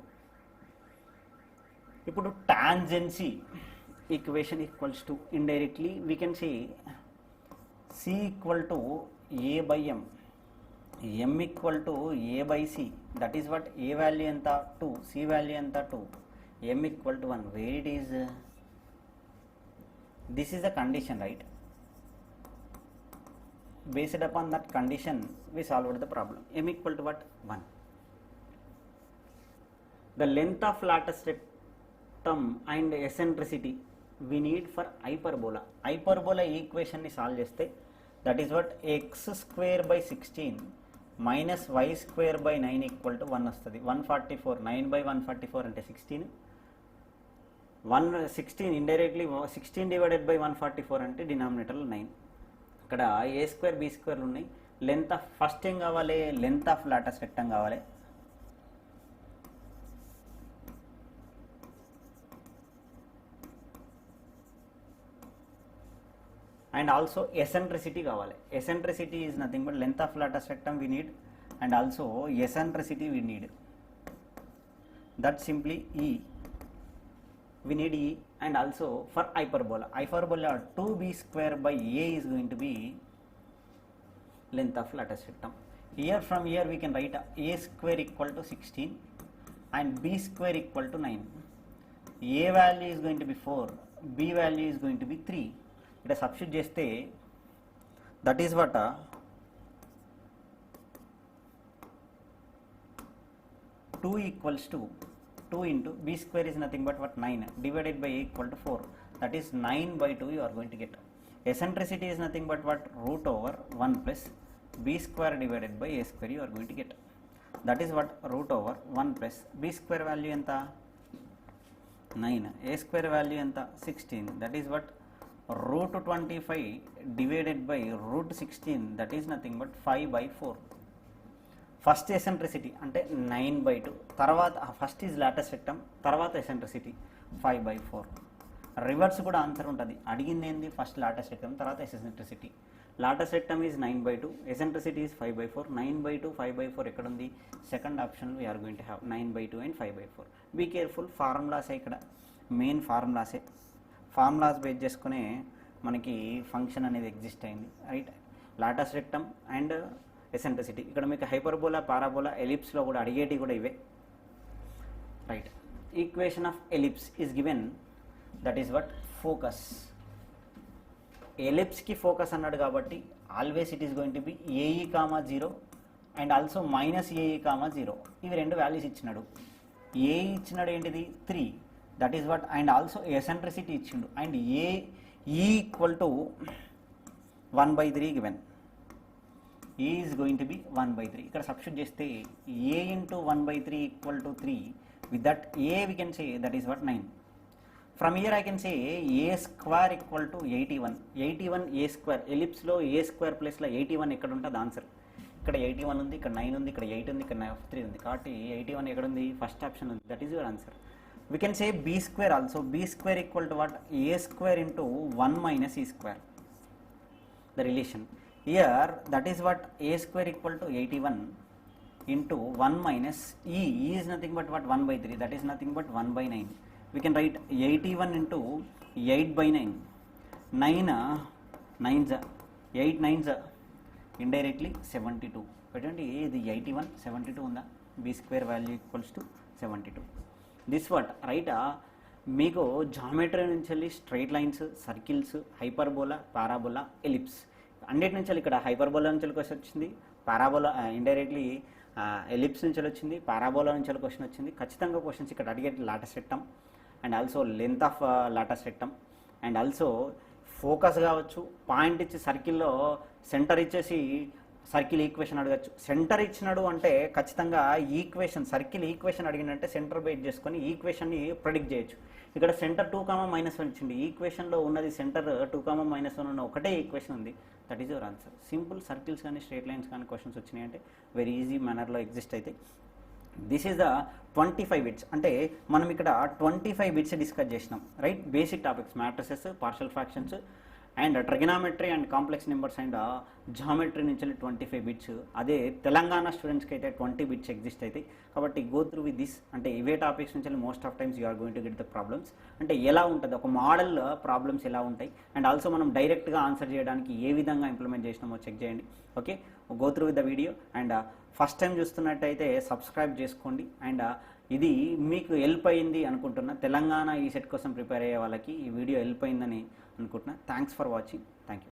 S1: ఇప్పుడు tangency equation equals to indirectly we can say c equal to a by m, m equal to a by c, that is what? a value ఎంత? 2, c value ఎంత? 2, m equal to 1. Where it is? This is the condition, right? Based upon that condition we solved the problem. M equal to what? 1. The length of latus rectum and eccentricity we need for hyperbola. Hyperbola equation ni solve cheste, that is what? x square by 16 minus y square by 9 equal to 1 వస్తుంది. 144, 9 by 144 అంటే 16, 16 indirectly 16 divided by 144 అంటే డినామినేటర్లో 9. ఇక్కడ ఏ square B స్క్వేర్లు ఉన్నాయి. Length of first ఏం కావాలి? Length of latus rectum కావాలి. And also eccentricity కావాలి. Eccentricity is nothing but length of latus rectum we need, and also eccentricity we need. That simply ఈ we need e, and also for hyperbola 2b square by a is going to be length of latus rectum. Here from here we can write a square equal to 16 and b square equal to 9. A value is going to be 4, b value is going to be 3. It is substitute cheste, that is what? 2 equals to 2 into b square is nothing but what? 9 divided by a equal to 4, that is 9/2 you are going to get. Eccentricity is nothing but what? Root over 1 plus b square divided by a square you are going to get, that is what? Root over 1 plus b square value enta? 9. A square value ఎంత 16, that is what root 25 divided by root 16, that is nothing but 5/4. First eccentricity అంటే 9/2, తర్వాత first is latus rectum, తర్వాత eccentricity 5/4. Reverse కూడా answer ఉంటుంది. అడిగింది ఏంది first latus rectum తర్వాత eccentricity. Latus rectum is 9/2, eccentricity is 5/4. 9/2 5/4 ఎక్కడ ఉంది? Second option we are going to have 9/2 and 5/4. Be careful, ఫార్ములాసే ఇక్కడ మెయిన్ ఫార్ములాసే. ఫార్ములాస్ బేస్ చేసుకునే మనకి ఫంక్షన్ అనేది ఎగ్జిస్ట్ అయింది, right? Latus rectum and eccentricity. ఇక్కడ మీకు హైపర్బోలా, పారాబోలా, ఎలిప్స్లో కూడా అడిగేటి కూడా ఇవే, right? Equation of ellipse is given, that is what focus. ఎలిప్స్కి ఫోకస్ అన్నాడు కాబట్టి always it is going to be a e comma 0 and also minus a e comma 0. ఇవి రెండు వాల్యూస్ ఇచ్చినాడు. ఏఈ ఇచ్చినాడు ఏంటిది 3, that is what, and also eccentricity ఇచ్చిండు, and a equal to 1/3 given. A is going to be 1/3. ఇక్కడ substitute చేస్తే a into 1/3 equal to 3. With that a we can say that is what 9. From here I can say a square equal to 81. 81 a square. Ellipse లో a square place లో 81 ఎక్కడ ఉంటుంది answer? ఇక్కడ 81 ఉంది, ఇక్కడ 9 ఉంది, ఇక్కడ 8 ఉంది, ఇక్కడ 3 ఉంది. కాబట్టి 81 ఎక్కడ ఉంది? ఫస్ట్ ఆప్షన్ ఉంది. That is your answer. We can say b square also. b square equal to what? a square into 1 minus e square. The relation. Here that is what a square equal to 81 into 1 minus e. E is nothing but what? 1/3. That is nothing but 1/9. We can write 81 into 8/9. 9 9s, 8 9s, indirectly 72. పెట్టండి, ఇది 81 72 ఉందా? b square value equals to 72. This what, right? మీకు geometry నుంచి వెళ్ళి straight lines, circles, hyperbola, parabola, ellipse అన్నిటి నుంచి వెళ్ళి ఇక్కడ హైపర్బోలా నుంచి క్వశ్చన్ వచ్చింది, పారాబోలా ఇండైరెక్ట్లీ ఎలిప్స్ నుంచి వచ్చింది, పారాబోలా నుంచి క్వశ్చన్ వచ్చింది. ఖచ్చితంగా క్వశ్చన్స్ ఇక్కడ అడిగేది Lotus rectum and also length of latus rectum and also focus కావచ్చు. పాయింట్ ఇచ్చి సర్కిల్లో సెంటర్ ఇచ్చేసి సర్కిల్ ఈక్వేషన్ అడగచ్చు. సెంటర్ ఇచ్చినాడు అంటే ఖచ్చితంగా ఈక్వేషన్, సర్కిల్ ఈక్వేషన్ అడిగినంటే సెంటర్ బేస్ చేసుకొని ఈక్వేషన్ని ప్రెడిక్ట్ చేయొచ్చు. ఇక్కడ సెంటర్ 2, ఇచ్చింది. ఈక్వేషన్లో ఉన్నది సెంటర్ 2, ఉన్న ఒకటే ఈక్వేషన్ ఉంది. That is your answer. Simple. Circles కానీ స్ట్రేట్ లైన్స్ కానీ క్వశ్చన్స్ వచ్చినాయి అంటే వెరీ ఈజీ మేనర్లో ఎగ్జిస్ట్ అయితే. This is the 25 bits. అంటే మనం ఇక్కడ 25 బిట్స్ డిస్కస్ చేసినాం, right? Basic topics, matrices, partial fractions and trigonometry and complex numbers and geometry నుంచి 25 బిట్స్. అదే తెలంగాణ స్టూడెంట్స్కి అయితే 20 బిట్స్ ఎగ్జిస్ట్ అవుతాయి. కాబట్టి గో త్రూ విత్ దిస్. అంటే ఇవే టాపిక్స్ నుంచి most of times you are going to get the problems. అంటే ఎలా ఉంటుంది, ఒక మోడల్ ప్రాబ్లమ్స్ ఎలా ఉంటాయి అండ్ ఆల్సో మనం డైరెక్ట్గా ఆన్సర్ చేయడానికి ఏ విధంగా ఇంప్లిమెంట్ చేసినామో చెక్ చేయండి. Okay, go through with the video. And first time చూస్తున్నట్టయితే సబ్స్క్రైబ్ చేసుకోండి. అండ్ ఇది మీకు హెల్ప్ అయింది అనుకుంటున్నా. తెలంగాణ ఈ సెట్ కోసం ప్రిపేర్ అయ్యే వాళ్ళకి ఈ వీడియో హెల్ప్ అయిందని అనుకుంటున్నా. Thanks for watching. Thank you.